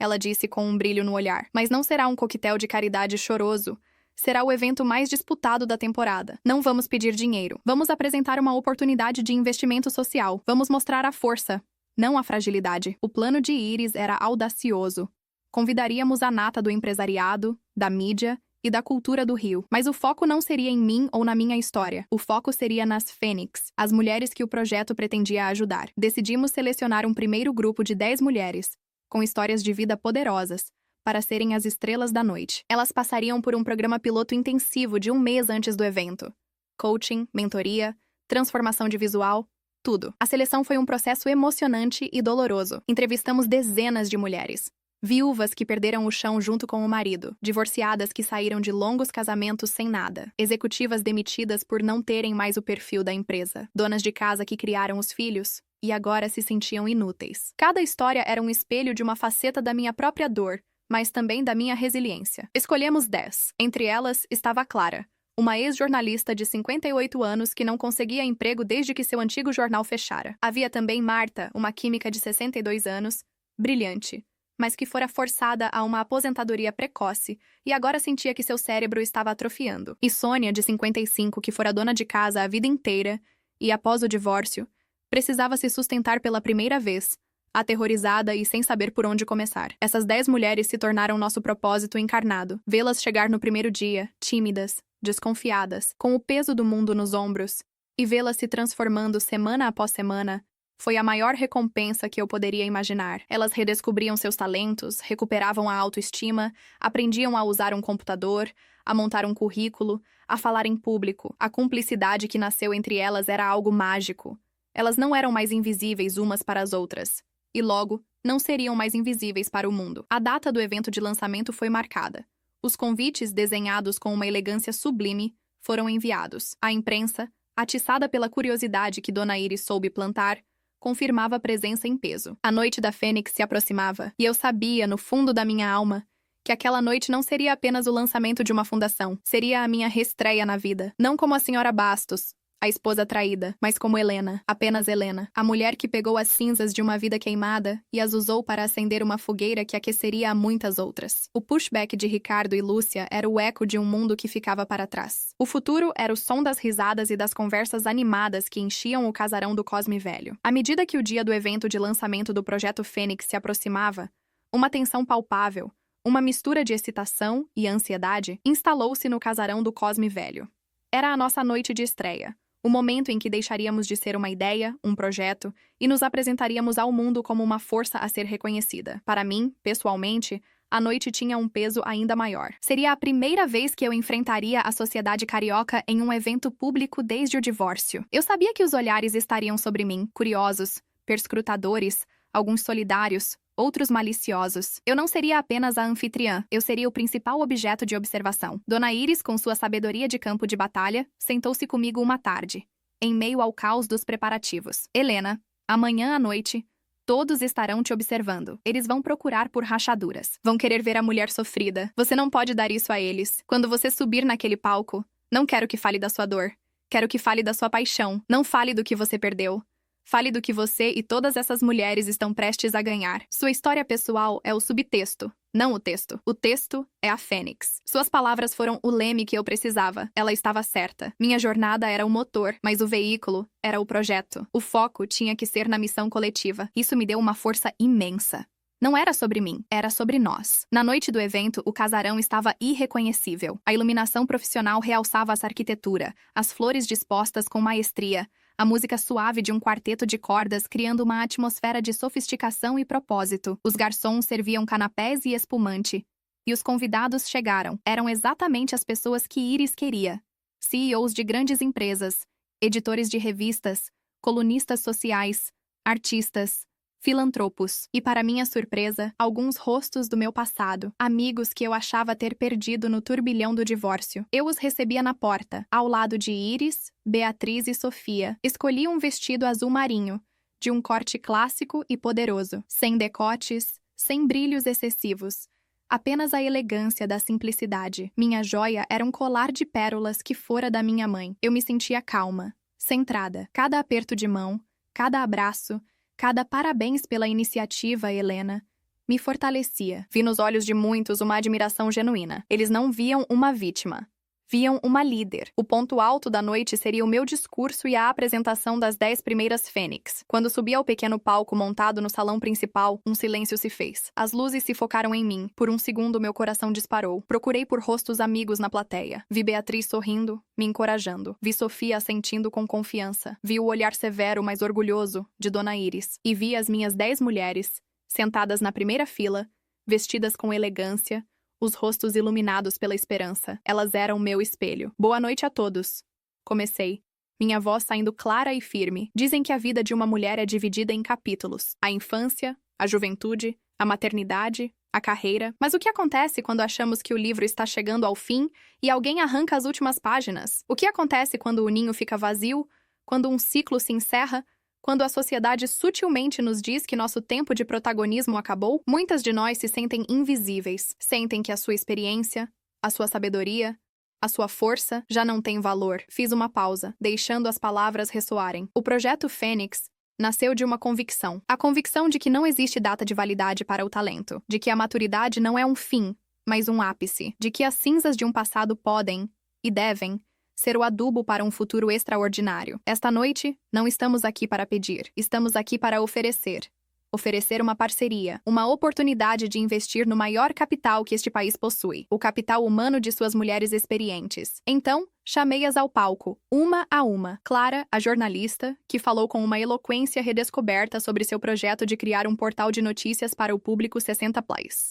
Ela disse com um brilho no olhar. Mas não será um coquetel de caridade choroso. Será o evento mais disputado da temporada. Não vamos pedir dinheiro. Vamos apresentar uma oportunidade de investimento social. Vamos mostrar a força, não a fragilidade. O plano de Iris era audacioso. Convidaríamos a nata do empresariado, da mídia e da cultura do Rio. Mas o foco não seria em mim ou na minha história. O foco seria nas Fênix, as mulheres que o projeto pretendia ajudar. Decidimos selecionar um primeiro grupo de 10 mulheres, com histórias de vida poderosas, para serem as estrelas da noite. Elas passariam por um programa piloto intensivo de um mês antes do evento. Coaching, mentoria, transformação de visual, tudo. A seleção foi um processo emocionante e doloroso. Entrevistamos dezenas de mulheres. Viúvas que perderam o chão junto com o marido, divorciadas que saíram de longos casamentos sem nada, executivas demitidas por não terem mais o perfil da empresa, donas de casa que criaram os filhos e agora se sentiam inúteis. Cada história era um espelho de uma faceta da minha própria dor, mas também da minha resiliência. Escolhemos 10. Entre elas estava Clara, uma ex-jornalista de 58 anos que não conseguia emprego desde que seu antigo jornal fechara. Havia também Marta, uma química de 62 anos, brilhante, mas que fora forçada a uma aposentadoria precoce e agora sentia que seu cérebro estava atrofiando. E Sônia, de 55, que fora dona de casa a vida inteira e, após o divórcio, precisava se sustentar pela primeira vez, aterrorizada e sem saber por onde começar. Essas 10 mulheres se tornaram nosso propósito encarnado. Vê-las chegar no primeiro dia, tímidas, desconfiadas, com o peso do mundo nos ombros, e vê-las se transformando semana após semana foi a maior recompensa que eu poderia imaginar. Elas redescobriam seus talentos, recuperavam a autoestima, aprendiam a usar um computador, a montar um currículo, a falar em público. A cumplicidade que nasceu entre elas era algo mágico. Elas não eram mais invisíveis umas para as outras. E logo, não seriam mais invisíveis para o mundo. A data do evento de lançamento foi marcada. Os convites, desenhados com uma elegância sublime, foram enviados. A imprensa, atiçada pela curiosidade que Dona Iris soube plantar, confirmava a presença em peso. A noite da Fênix se aproximava, e eu sabia, no fundo da minha alma, que aquela noite não seria apenas o lançamento de uma fundação, seria a minha reestreia na vida. Não como a senhora Bastos, a esposa traída, mas como Helena, apenas Helena, a mulher que pegou as cinzas de uma vida queimada e as usou para acender uma fogueira que aqueceria a muitas outras. O pushback de Ricardo e Lúcia era o eco de um mundo que ficava para trás. O futuro era o som das risadas e das conversas animadas que enchiam o casarão do Cosme Velho. À medida que o dia do evento de lançamento do Projeto Fênix se aproximava, uma tensão palpável, uma mistura de excitação e ansiedade, instalou-se no casarão do Cosme Velho. Era a nossa noite de estreia. O momento em que deixaríamos de ser uma ideia, um projeto, e nos apresentaríamos ao mundo como uma força a ser reconhecida. Para mim, pessoalmente, a noite tinha um peso ainda maior. Seria a primeira vez que eu enfrentaria a sociedade carioca em um evento público desde o divórcio. Eu sabia que os olhares estariam sobre mim, curiosos, perscrutadores, alguns solidários, outros maliciosos. Eu não seria apenas a anfitriã, eu seria o principal objeto de observação. Dona Iris, com sua sabedoria de campo de batalha, sentou-se comigo uma tarde, em meio ao caos dos preparativos. Helena, amanhã à noite, todos estarão te observando. Eles vão procurar por rachaduras. Vão querer ver a mulher sofrida. Você não pode dar isso a eles. Quando você subir naquele palco, não quero que fale da sua dor. Quero que fale da sua paixão. Não fale do que você perdeu. Fale do que você e todas essas mulheres estão prestes a ganhar. Sua história pessoal é o subtexto, não o texto. O texto é a Fênix. Suas palavras foram o leme que eu precisava. Ela estava certa. Minha jornada era o motor, mas o veículo era o projeto. O foco tinha que ser na missão coletiva. Isso me deu uma força imensa. Não era sobre mim, era sobre nós. Na noite do evento, o casarão estava irreconhecível. A iluminação profissional realçava essa arquitetura, as flores dispostas com maestria, a música suave de um quarteto de cordas criando uma atmosfera de sofisticação e propósito. Os garçons serviam canapés e espumante. E os convidados chegaram. Eram exatamente as pessoas que Iris queria. CEOs de grandes empresas, editores de revistas, colunistas sociais, artistas, filantropos. E, para minha surpresa, alguns rostos do meu passado, amigos que eu achava ter perdido no turbilhão do divórcio. Eu os recebia na porta, ao lado de Iris, Beatriz e Sofia. Escolhi um vestido azul marinho, de um corte clássico e poderoso, sem decotes, sem brilhos excessivos. Apenas a elegância da simplicidade. Minha joia era um colar de pérolas que fora da minha mãe. Eu me sentia calma, centrada. Cada aperto de mão, cada abraço, cada parabéns pela iniciativa, Helena, me fortalecia. Vi nos olhos de muitos uma admiração genuína. Eles não viam uma vítima. Viam uma líder. O ponto alto da noite seria o meu discurso e a apresentação das 10 primeiras Fênix. Quando subi ao pequeno palco montado no salão principal, um silêncio se fez. As luzes se focaram em mim. Por um segundo, meu coração disparou. Procurei por rostos amigos na plateia. Vi Beatriz sorrindo, me encorajando. Vi Sofia assentindo com confiança. Vi o olhar severo, mas orgulhoso, de Dona Iris. E vi as minhas 10 mulheres, sentadas na primeira fila, vestidas com elegância, os rostos iluminados pela esperança. Elas eram meu espelho. Boa noite a todos. Comecei, minha voz saindo clara e firme. Dizem que a vida de uma mulher é dividida em capítulos. A infância, a juventude, a maternidade, a carreira. Mas o que acontece quando achamos que o livro está chegando ao fim e alguém arranca as últimas páginas? O que acontece quando o ninho fica vazio, quando um ciclo se encerra, quando a sociedade sutilmente nos diz que nosso tempo de protagonismo acabou? Muitas de nós se sentem invisíveis, sentem que a sua experiência, a sua sabedoria, a sua força já não tem valor. Fiz uma pausa, deixando as palavras ressoarem. O projeto Fênix nasceu de uma convicção. A convicção de que não existe data de validade para o talento, de que a maturidade não é um fim, mas um ápice, de que as cinzas de um passado podem, e devem, ser o adubo para um futuro extraordinário. Esta noite, não estamos aqui para pedir, estamos aqui para oferecer. oferecer uma parceria, uma oportunidade de investir no maior capital que este país possui, o capital humano de suas mulheres experientes. Então, chamei-as ao palco, uma a uma. Clara, a jornalista, que falou com uma eloquência redescoberta sobre seu projeto de criar um portal de notícias para o público 60+.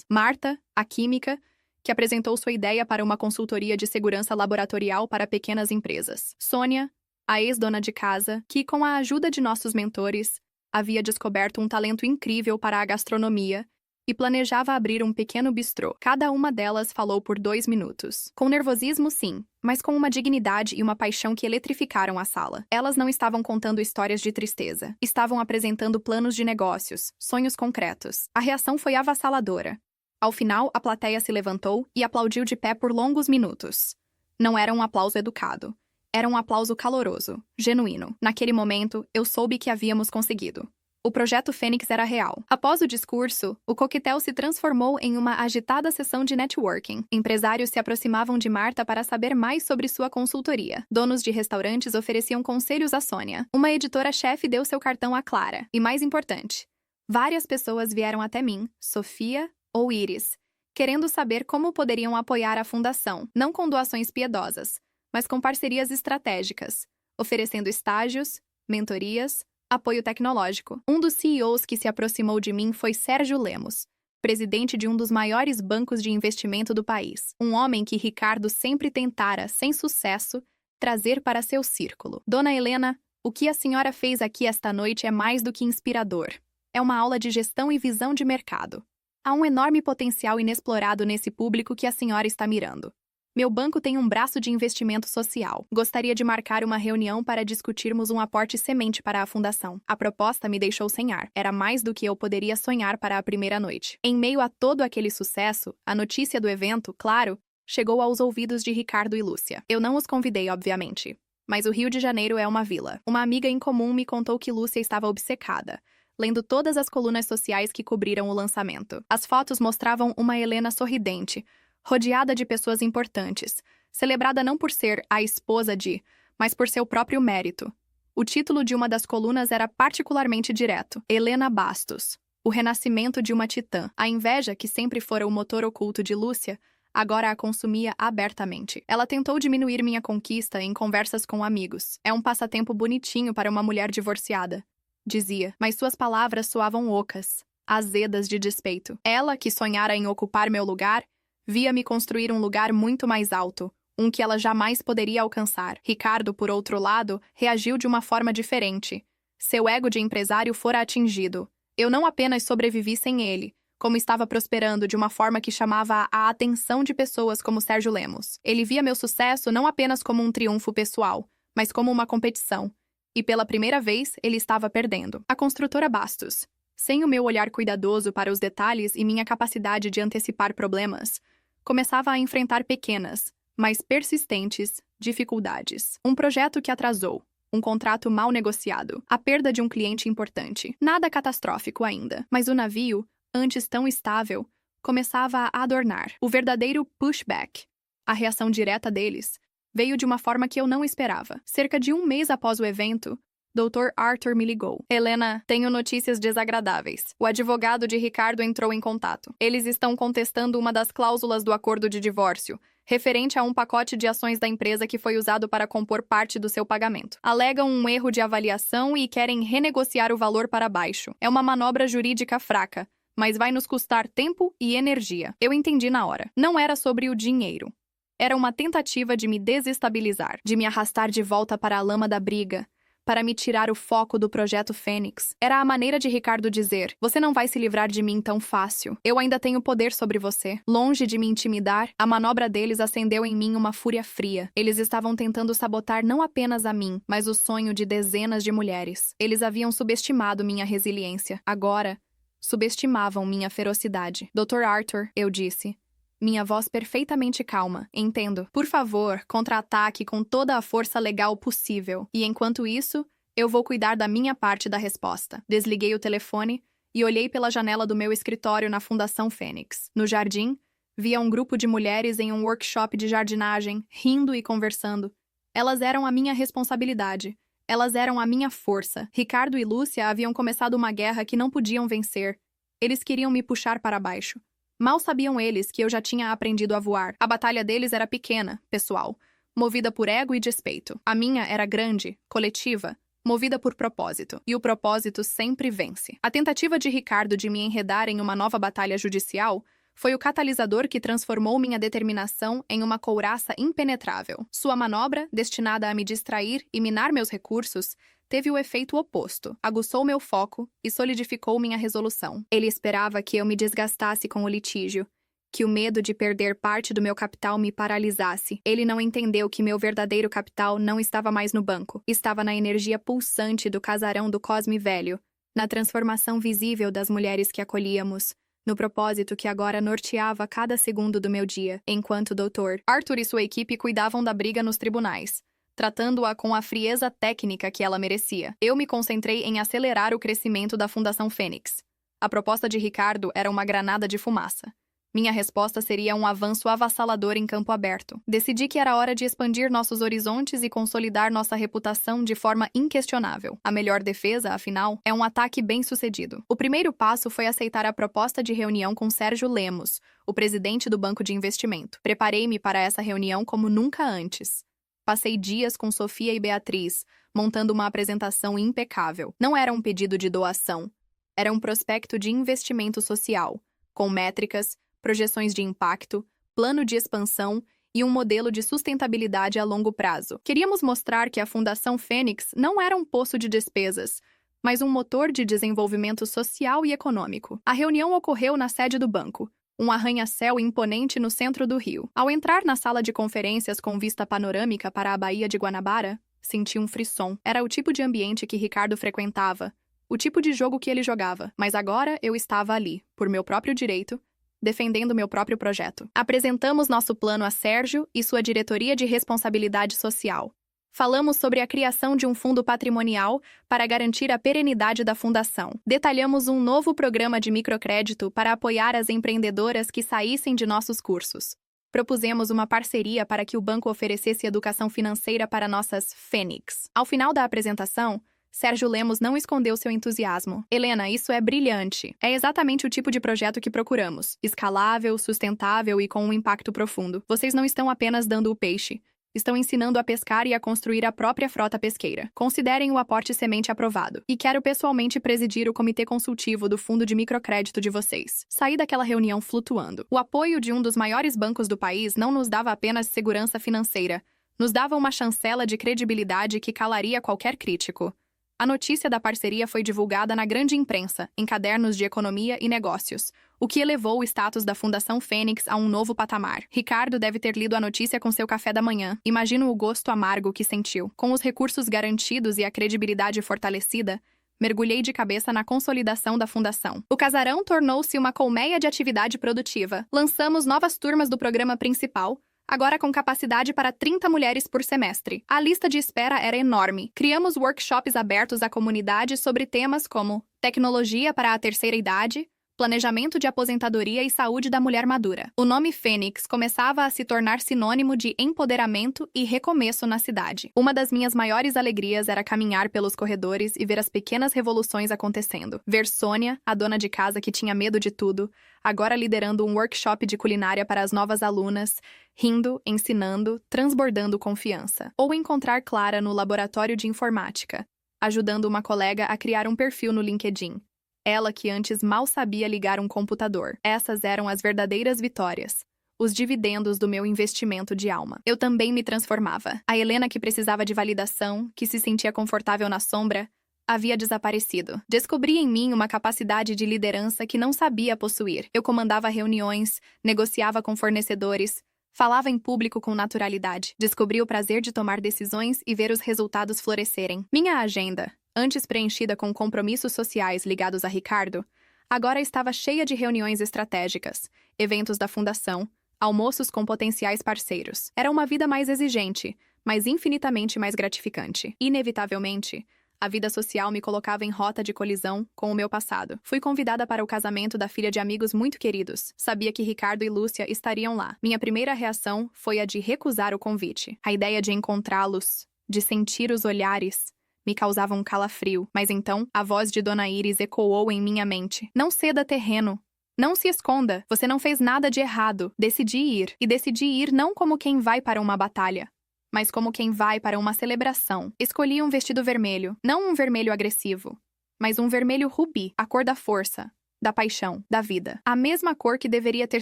Marta, a química, que apresentou sua ideia para uma consultoria de segurança laboratorial para pequenas empresas. Sônia, a ex-dona de casa, que, com a ajuda de nossos mentores, havia descoberto um talento incrível para a gastronomia e planejava abrir um pequeno bistrô. Cada uma delas falou por 2 minutos. Com nervosismo, sim, mas com uma dignidade e uma paixão que eletrificaram a sala. Elas não estavam contando histórias de tristeza. Estavam apresentando planos de negócios, sonhos concretos. A reação foi avassaladora. Ao final, a plateia se levantou e aplaudiu de pé por longos minutos. Não era um aplauso educado. Era um aplauso caloroso, genuíno. Naquele momento, eu soube que havíamos conseguido. O projeto Fênix era real. Após o discurso, o coquetel se transformou em uma agitada sessão de networking. Empresários se aproximavam de Marta para saber mais sobre sua consultoria. Donos de restaurantes ofereciam conselhos a Sônia. Uma editora-chefe deu seu cartão a Clara. E mais importante, várias pessoas vieram até mim, Sofia ou Iris, querendo saber como poderiam apoiar a fundação, não com doações piedosas, mas com parcerias estratégicas, oferecendo estágios, mentorias, apoio tecnológico. Um dos CEOs que se aproximou de mim foi Sérgio Lemos, presidente de um dos maiores bancos de investimento do país. Um homem que Ricardo sempre tentara, sem sucesso, trazer para seu círculo. Dona Helena, o que a senhora fez aqui esta noite é mais do que inspirador. É uma aula de gestão e visão de mercado. Há um enorme potencial inexplorado nesse público que a senhora está mirando. Meu banco tem um braço de investimento social. Gostaria de marcar uma reunião para discutirmos um aporte semente para a fundação. A proposta me deixou sem ar. Era mais do que eu poderia sonhar para a primeira noite. Em meio a todo aquele sucesso, a notícia do evento, claro, chegou aos ouvidos de Ricardo e Lúcia. Eu não os convidei, obviamente. Mas o Rio de Janeiro é uma vila. Uma amiga em comum me contou que Lúcia estava obcecada, lendo todas as colunas sociais que cobriram o lançamento. As fotos mostravam uma Helena sorridente, rodeada de pessoas importantes, celebrada não por ser a esposa de, mas por seu próprio mérito. O título de uma das colunas era particularmente direto: Helena Bastos, o renascimento de uma titã. A inveja, que sempre fora o motor oculto de Lúcia, agora a consumia abertamente. Ela tentou diminuir minha conquista em conversas com amigos. É um passatempo bonitinho para uma mulher divorciada, dizia, mas suas palavras soavam ocas, azedas de despeito. Ela, que sonhara em ocupar meu lugar, via-me construir um lugar muito mais alto, um que ela jamais poderia alcançar. Ricardo, por outro lado, reagiu de uma forma diferente. Seu ego de empresário fora atingido. Eu não apenas sobrevivi sem ele, como estava prosperando de uma forma que chamava a atenção de pessoas como Sérgio Lemos. Ele via meu sucesso não apenas como um triunfo pessoal, mas como uma competição. E pela primeira vez, ele estava perdendo. A construtora Bastos, sem o meu olhar cuidadoso para os detalhes e minha capacidade de antecipar problemas, começava a enfrentar pequenas, mas persistentes, dificuldades. Um projeto que atrasou, um contrato mal negociado, a perda de um cliente importante. Nada catastrófico ainda, mas o navio, antes tão estável, começava a adornar. O verdadeiro pushback, a reação direta deles, veio de uma forma que eu não esperava. Cerca de 1 mês após o evento, Dr. Arthur me ligou. Helena, tenho notícias desagradáveis. O advogado de Ricardo entrou em contato. Eles estão contestando uma das cláusulas do acordo de divórcio, referente a um pacote de ações da empresa que foi usado para compor parte do seu pagamento. Alegam um erro de avaliação e querem renegociar o valor para baixo. É uma manobra jurídica fraca, mas vai nos custar tempo e energia. Eu entendi na hora. Não era sobre o dinheiro. Era uma tentativa de me desestabilizar, de me arrastar de volta para a lama da briga, para me tirar o foco do projeto Fênix. Era a maneira de Ricardo dizer: você não vai se livrar de mim tão fácil. Eu ainda tenho poder sobre você. Longe de me intimidar, a manobra deles acendeu em mim uma fúria fria. Eles estavam tentando sabotar não apenas a mim, mas o sonho de dezenas de mulheres. Eles haviam subestimado minha resiliência. Agora, subestimavam minha ferocidade. Dr. Arthur, eu disse, minha voz perfeitamente calma. Entendo. Por favor, contra-ataque com toda a força legal possível. E enquanto isso, eu vou cuidar da minha parte da resposta. Desliguei o telefone e olhei pela janela do meu escritório na Fundação Fênix. No jardim, via um grupo de mulheres em um workshop de jardinagem, rindo e conversando. Elas eram a minha responsabilidade. Elas eram a minha força. Ricardo e Lúcia haviam começado uma guerra que não podiam vencer. Eles queriam me puxar para baixo. Mal sabiam eles que eu já tinha aprendido a voar. A batalha deles era pequena, pessoal, movida por ego e despeito. A minha era grande, coletiva, movida por propósito. E o propósito sempre vence. A tentativa de Ricardo de me enredar em uma nova batalha judicial foi o catalisador que transformou minha determinação em uma couraça impenetrável. Sua manobra, destinada a me distrair e minar meus recursos, teve o efeito oposto. Aguçou meu foco e solidificou minha resolução. Ele esperava que eu me desgastasse com o litígio, que o medo de perder parte do meu capital me paralisasse. Ele não entendeu que meu verdadeiro capital não estava mais no banco. Estava na energia pulsante do casarão do Cosme Velho, na transformação visível das mulheres que acolhíamos, no propósito que agora norteava cada segundo do meu dia, enquanto o Dr. Arthur e sua equipe cuidavam da briga nos tribunais, tratando-a com a frieza técnica que ela merecia. Eu me concentrei em acelerar o crescimento da Fundação Fênix. A proposta de Ricardo era uma granada de fumaça. Minha resposta seria um avanço avassalador em campo aberto. Decidi que era hora de expandir nossos horizontes e consolidar nossa reputação de forma inquestionável. A melhor defesa, afinal, é um ataque bem-sucedido. O primeiro passo foi aceitar a proposta de reunião com Sérgio Lemos, o presidente do Banco de Investimento. Preparei-me para essa reunião como nunca antes. Passei dias com Sofia e Beatriz, montando uma apresentação impecável. Não era um pedido de doação. Era um prospecto de investimento social, com métricas, projeções de impacto, plano de expansão e um modelo de sustentabilidade a longo prazo. Queríamos mostrar que a Fundação Fênix não era um poço de despesas, mas um motor de desenvolvimento social e econômico. A reunião ocorreu na sede do banco, um arranha-céu imponente no centro do Rio. Ao entrar na sala de conferências com vista panorâmica para a Baía de Guanabara, senti um frisson. Era o tipo de ambiente que Ricardo frequentava, o tipo de jogo que ele jogava. Mas agora eu estava ali, por meu próprio direito, defendendo meu próprio projeto. Apresentamos nosso plano a Sérgio e sua diretoria de responsabilidade social. Falamos sobre a criação de um fundo patrimonial para garantir a perenidade da fundação. Detalhamos um novo programa de microcrédito para apoiar as empreendedoras que saíssem de nossos cursos. Propusemos uma parceria para que o banco oferecesse educação financeira para nossas Fênix. Ao final da apresentação, Sérgio Lemos não escondeu seu entusiasmo. Helena, isso é brilhante. É exatamente o tipo de projeto que procuramos. Escalável, sustentável e com um impacto profundo. Vocês não estão apenas dando o peixe. Estão ensinando a pescar e a construir a própria frota pesqueira. Considerem o aporte semente aprovado. E quero pessoalmente presidir o comitê consultivo do fundo de microcrédito de vocês. Saí daquela reunião flutuando. O apoio de um dos maiores bancos do país não nos dava apenas segurança financeira. Nos dava uma chancela de credibilidade que calaria qualquer crítico. A notícia da parceria foi divulgada na grande imprensa, em cadernos de economia e negócios, o que elevou o status da Fundação Fênix a um novo patamar. Ricardo deve ter lido a notícia com seu café da manhã. Imagino o gosto amargo que sentiu. Com os recursos garantidos e a credibilidade fortalecida, mergulhei de cabeça na consolidação da fundação. O casarão tornou-se uma colmeia de atividade produtiva. Lançamos novas turmas do programa principal, agora com capacidade para 30 mulheres por semestre. A lista de espera era enorme. Criamos workshops abertos à comunidade sobre temas como tecnologia para a terceira idade, planejamento de aposentadoria e saúde da mulher madura. O nome Fênix começava a se tornar sinônimo de empoderamento e recomeço na cidade. Uma das minhas maiores alegrias era caminhar pelos corredores e ver as pequenas revoluções acontecendo. Ver Sônia, a dona de casa que tinha medo de tudo, agora liderando um workshop de culinária para as novas alunas, rindo, ensinando, transbordando confiança. Ou encontrar Clara no laboratório de informática, ajudando uma colega a criar um perfil no LinkedIn. Ela que antes mal sabia ligar um computador. Essas eram as verdadeiras vitórias. Os dividendos do meu investimento de alma. Eu também me transformava. A Helena que precisava de validação, que se sentia confortável na sombra, havia desaparecido. Descobri em mim uma capacidade de liderança que não sabia possuir. Eu comandava reuniões, negociava com fornecedores, falava em público com naturalidade. Descobri o prazer de tomar decisões e ver os resultados florescerem. Minha agenda, antes preenchida com compromissos sociais ligados a Ricardo, agora estava cheia de reuniões estratégicas, eventos da fundação, almoços com potenciais parceiros. Era uma vida mais exigente, mas infinitamente mais gratificante. Inevitavelmente, a vida social me colocava em rota de colisão com o meu passado. Fui convidada para o casamento da filha de amigos muito queridos. Sabia que Ricardo e Lúcia estariam lá. Minha primeira reação foi a de recusar o convite. A ideia de encontrá-los, de sentir os olhares, me causava um calafrio. Mas então, a voz de Dona Iris ecoou em minha mente. Não ceda terreno. Não se esconda. Você não fez nada de errado. Decidi ir. E decidi ir não como quem vai para uma batalha, mas como quem vai para uma celebração. Escolhi um vestido vermelho. Não um vermelho agressivo, mas um vermelho rubi, a cor da força, da paixão, da vida. A mesma cor que deveria ter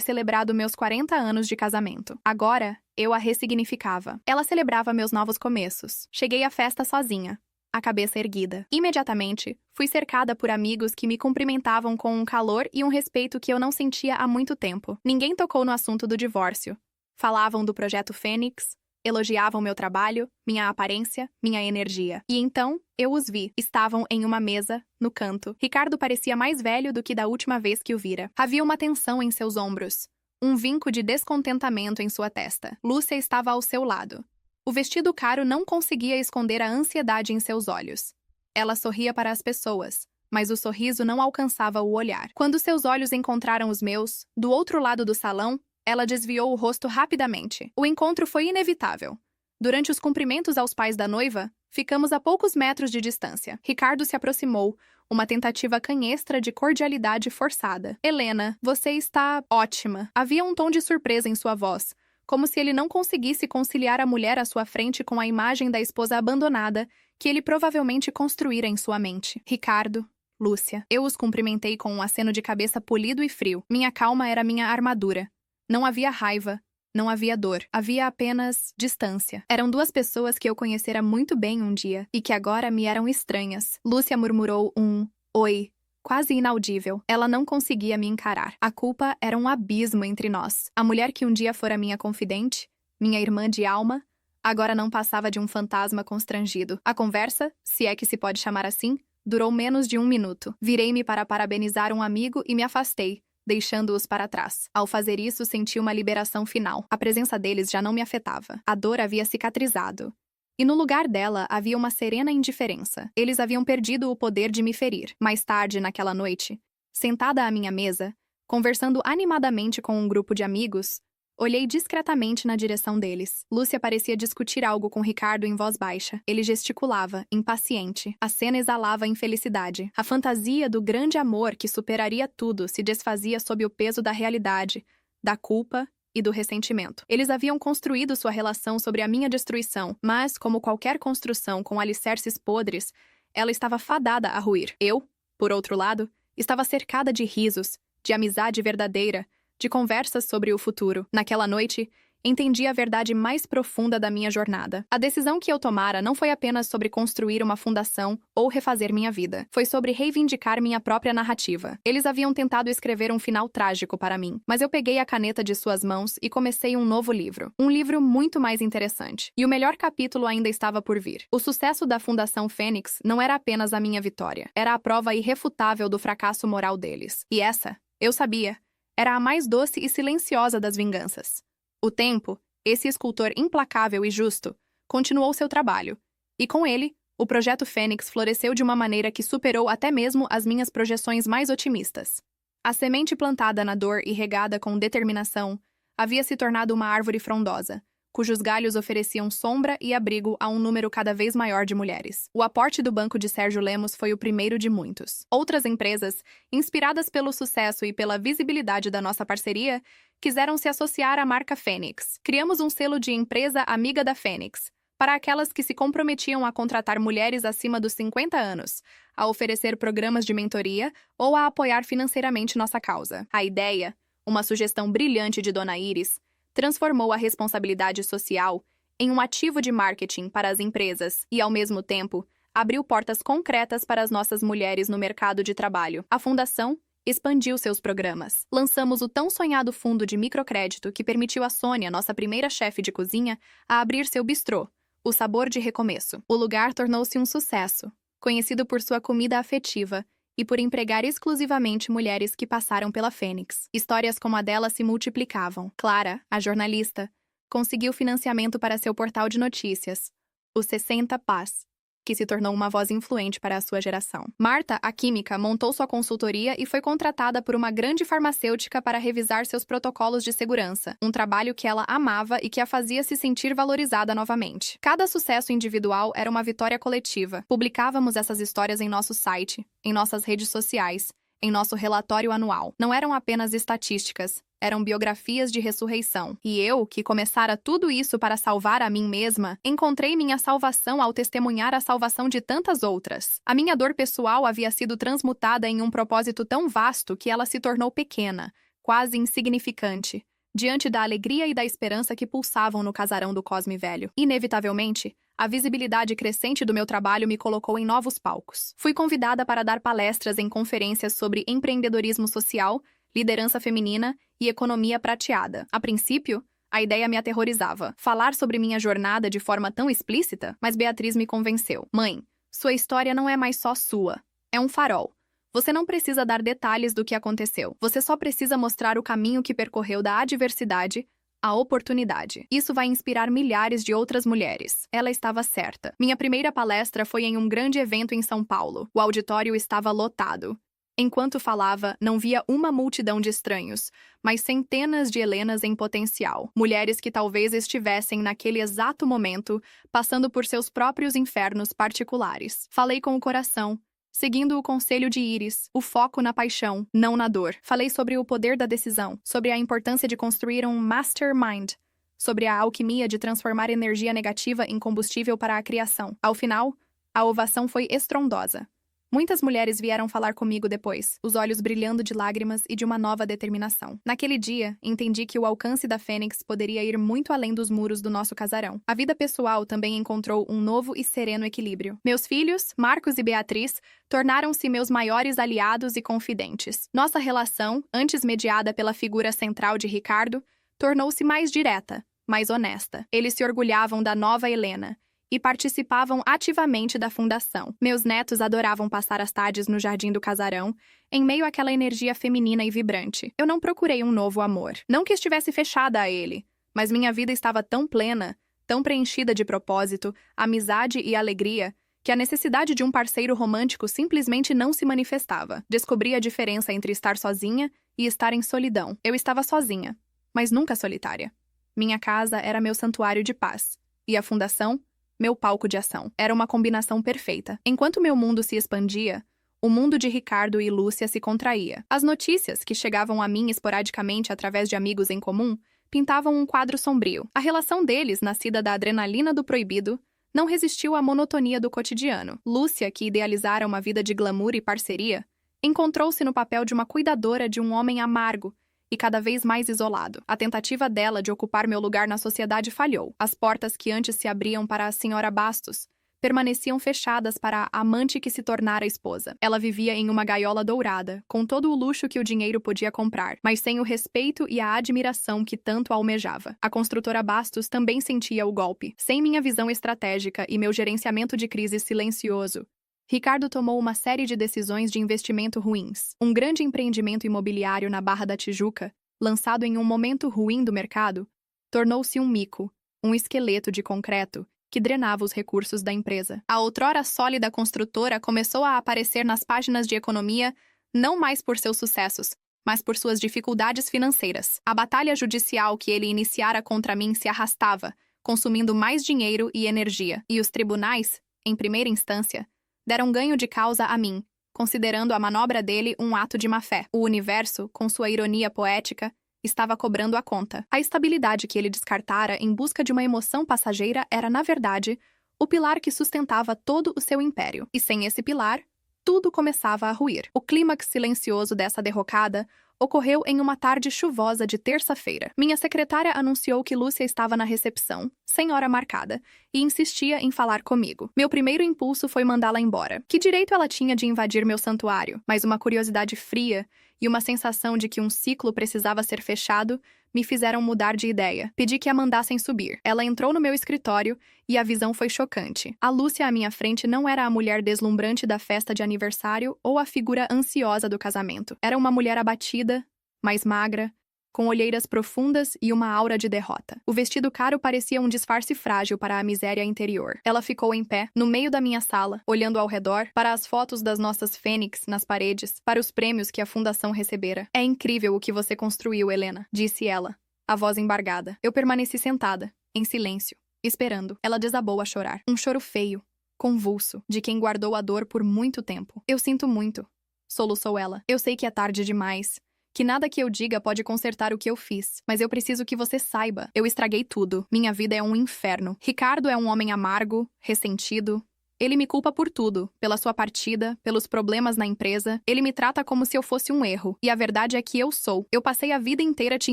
celebrado meus 40 anos de casamento. Agora, eu a ressignificava. Ela celebrava meus novos começos. Cheguei à festa sozinha, a cabeça erguida. Imediatamente, fui cercada por amigos que me cumprimentavam com um calor e um respeito que eu não sentia há muito tempo. Ninguém tocou no assunto do divórcio. Falavam do projeto Fênix, elogiavam meu trabalho, minha aparência, minha energia. E então, eu os vi. Estavam em uma mesa, no canto. Ricardo parecia mais velho do que da última vez que o vira. Havia uma tensão em seus ombros, um vinco de descontentamento em sua testa. Lúcia estava ao seu lado. O vestido caro não conseguia esconder a ansiedade em seus olhos. Ela sorria para as pessoas, mas o sorriso não alcançava o olhar. Quando seus olhos encontraram os meus, do outro lado do salão, ela desviou o rosto rapidamente. O encontro foi inevitável. Durante os cumprimentos aos pais da noiva, ficamos a poucos metros de distância. Ricardo se aproximou, uma tentativa canhestra de cordialidade forçada. Helena, você está ótima. Havia um tom de surpresa em sua voz, como se ele não conseguisse conciliar a mulher à sua frente com a imagem da esposa abandonada que ele provavelmente construíra em sua mente. Ricardo, Lúcia. Eu os cumprimentei com um aceno de cabeça polido e frio. Minha calma era minha armadura. Não havia raiva, não havia dor, havia apenas distância. Eram duas pessoas que eu conhecera muito bem um dia e que agora me eram estranhas. Lúcia murmurou um oi, quase inaudível. Ela não conseguia me encarar. A culpa era um abismo entre nós. A mulher que um dia fora minha confidente, minha irmã de alma, agora não passava de um fantasma constrangido. A conversa, se é que se pode chamar assim, durou menos de 1 minuto. Virei-me para parabenizar um amigo e me afastei, deixando-os para trás. Ao fazer isso, senti uma liberação final. A presença deles já não me afetava. A dor havia cicatrizado. E no lugar dela havia uma serena indiferença. Eles haviam perdido o poder de me ferir. Mais tarde, naquela noite, sentada à minha mesa, conversando animadamente com um grupo de amigos, olhei discretamente na direção deles. Lúcia parecia discutir algo com Ricardo em voz baixa. Ele gesticulava, impaciente. A cena exalava infelicidade. A fantasia do grande amor que superaria tudo se desfazia sob o peso da realidade, da culpa e do ressentimento. Eles haviam construído sua relação sobre a minha destruição, mas, como qualquer construção com alicerces podres, ela estava fadada a ruir. Eu, por outro lado, estava cercada de risos, de amizade verdadeira, de conversas sobre o futuro. Naquela noite, entendi a verdade mais profunda da minha jornada. A decisão que eu tomara não foi apenas sobre construir uma fundação ou refazer minha vida. Foi sobre reivindicar minha própria narrativa. Eles haviam tentado escrever um final trágico para mim, mas eu peguei a caneta de suas mãos e comecei um novo livro. Um livro muito mais interessante. E o melhor capítulo ainda estava por vir. O sucesso da Fundação Fênix não era apenas a minha vitória. Era a prova irrefutável do fracasso moral deles. E essa, eu sabia, era a mais doce e silenciosa das vinganças. O tempo, esse escultor implacável e justo, continuou seu trabalho, e com ele, o projeto Fênix floresceu de uma maneira que superou até mesmo as minhas projeções mais otimistas. A semente plantada na dor e regada com determinação havia se tornado uma árvore frondosa, cujos galhos ofereciam sombra e abrigo a um número cada vez maior de mulheres. O aporte do banco de Sérgio Lemos foi o primeiro de muitos. Outras empresas, inspiradas pelo sucesso e pela visibilidade da nossa parceria, quiseram se associar à marca Fênix. Criamos um selo de empresa amiga da Fênix, para aquelas que se comprometiam a contratar mulheres acima dos 50 anos, a oferecer programas de mentoria ou a apoiar financeiramente nossa causa. A ideia, uma sugestão brilhante de Dona Iris, transformou a responsabilidade social em um ativo de marketing para as empresas e, ao mesmo tempo, abriu portas concretas para as nossas mulheres no mercado de trabalho. A Fundação expandiu seus programas. Lançamos o tão sonhado fundo de microcrédito que permitiu a Sônia, nossa primeira chefe de cozinha, a abrir seu bistrô, O Sabor de Recomeço. O lugar tornou-se um sucesso, conhecido por sua comida afetiva e por empregar exclusivamente mulheres que passaram pela Fênix. Histórias como a dela se multiplicavam. Clara, a jornalista, conseguiu financiamento para seu portal de notícias, o 60 Paz, que se tornou uma voz influente para a sua geração. Marta, a química, montou sua consultoria e foi contratada por uma grande farmacêutica para revisar seus protocolos de segurança, um trabalho que ela amava e que a fazia se sentir valorizada novamente. Cada sucesso individual era uma vitória coletiva. Publicávamos essas histórias em nosso site, em nossas redes sociais, em nosso relatório anual. Não eram apenas estatísticas, eram biografias de ressurreição. E eu, que começara tudo isso para salvar a mim mesma, encontrei minha salvação ao testemunhar a salvação de tantas outras. A minha dor pessoal havia sido transmutada em um propósito tão vasto que ela se tornou pequena, quase insignificante, diante da alegria e da esperança que pulsavam no casarão do Cosme Velho. Inevitavelmente, a visibilidade crescente do meu trabalho me colocou em novos palcos. Fui convidada para dar palestras em conferências sobre empreendedorismo social, liderança feminina e economia prateada. A princípio, a ideia me aterrorizava. Falar sobre minha jornada de forma tão explícita? Mas Beatriz me convenceu. Mãe, sua história não é mais só sua. É um farol. Você não precisa dar detalhes do que aconteceu. Você só precisa mostrar o caminho que percorreu da adversidade à oportunidade. Isso vai inspirar milhares de outras mulheres. Ela estava certa. Minha primeira palestra foi em um grande evento em São Paulo. O auditório estava lotado. Enquanto falava, não via uma multidão de estranhos, mas centenas de Helenas em potencial. Mulheres que talvez estivessem, naquele exato momento, passando por seus próprios infernos particulares. Falei com o coração, seguindo o conselho de Iris, o foco na paixão, não na dor. Falei sobre o poder da decisão, sobre a importância de construir um mastermind, sobre a alquimia de transformar energia negativa em combustível para a criação. Ao final, a ovação foi estrondosa. Muitas mulheres vieram falar comigo depois, os olhos brilhando de lágrimas e de uma nova determinação. Naquele dia, entendi que o alcance da Fênix poderia ir muito além dos muros do nosso casarão. A vida pessoal também encontrou um novo e sereno equilíbrio. Meus filhos, Marcos e Beatriz, tornaram-se meus maiores aliados e confidentes. Nossa relação, antes mediada pela figura central de Ricardo, tornou-se mais direta, mais honesta. Eles se orgulhavam da nova Helena e participavam ativamente da fundação. Meus netos adoravam passar as tardes no jardim do casarão, em meio àquela energia feminina e vibrante. Eu não procurei um novo amor. Não que estivesse fechada a ele, mas minha vida estava tão plena, tão preenchida de propósito, amizade e alegria, que a necessidade de um parceiro romântico simplesmente não se manifestava. Descobri a diferença entre estar sozinha e estar em solidão. Eu estava sozinha, mas nunca solitária. Minha casa era meu santuário de paz, e a fundação, meu palco de ação. Era uma combinação perfeita. Enquanto meu mundo se expandia, o mundo de Ricardo e Lúcia se contraía. As notícias, que chegavam a mim esporadicamente através de amigos em comum, pintavam um quadro sombrio. A relação deles, nascida da adrenalina do proibido, não resistiu à monotonia do cotidiano. Lúcia, que idealizara uma vida de glamour e parceria, encontrou-se no papel de uma cuidadora de um homem amargo e cada vez mais isolado. A tentativa dela de ocupar meu lugar na sociedade falhou. As portas que antes se abriam para a senhora Bastos permaneciam fechadas para a amante que se tornara esposa. Ela vivia em uma gaiola dourada, com todo o luxo que o dinheiro podia comprar, mas sem o respeito e a admiração que tanto almejava. A construtora Bastos também sentia o golpe. Sem minha visão estratégica e meu gerenciamento de crise silencioso, Ricardo tomou uma série de decisões de investimento ruins. Um grande empreendimento imobiliário na Barra da Tijuca, lançado em um momento ruim do mercado, tornou-se um mico, um esqueleto de concreto que drenava os recursos da empresa. A outrora sólida construtora começou a aparecer nas páginas de economia não mais por seus sucessos, mas por suas dificuldades financeiras. A batalha judicial que ele iniciara contra mim se arrastava, consumindo mais dinheiro e energia. E os tribunais, em primeira instância, deram ganho de causa a mim, considerando a manobra dele um ato de má-fé. O universo, com sua ironia poética, estava cobrando a conta. A estabilidade que ele descartara em busca de uma emoção passageira era, na verdade, o pilar que sustentava todo o seu império. E sem esse pilar, tudo começava a ruir. O clímax silencioso dessa derrocada ocorreu em uma tarde chuvosa de terça-feira. Minha secretária anunciou que Lúcia estava na recepção, sem hora marcada, e insistia em falar comigo. Meu primeiro impulso foi mandá-la embora. Que direito ela tinha de invadir meu santuário? Mas uma curiosidade fria e uma sensação de que um ciclo precisava ser fechado me fizeram mudar de ideia. Pedi que a mandassem subir. Ela entrou no meu escritório e a visão foi chocante. A Lúcia à minha frente não era a mulher deslumbrante da festa de aniversário ou a figura ansiosa do casamento. Era uma mulher abatida, mais magra, com olheiras profundas e uma aura de derrota. O vestido caro parecia um disfarce frágil para a miséria interior. Ela ficou em pé, no meio da minha sala, olhando ao redor, para as fotos das nossas fênix nas paredes, para os prêmios que a fundação recebera. É incrível o que você construiu, Helena, disse ela, a voz embargada. Eu permaneci sentada, em silêncio, esperando. Ela desabou a chorar. Um choro feio, convulso, de quem guardou a dor por muito tempo. Eu sinto muito, soluçou ela. Eu sei que é tarde demais, que nada que eu diga pode consertar o que eu fiz, mas eu preciso que você saiba. Eu estraguei tudo. Minha vida é um inferno. Ricardo é um homem amargo, ressentido. Ele me culpa por tudo, pela sua partida, pelos problemas na empresa. Ele me trata como se eu fosse um erro. E a verdade é que eu sou. Eu passei a vida inteira te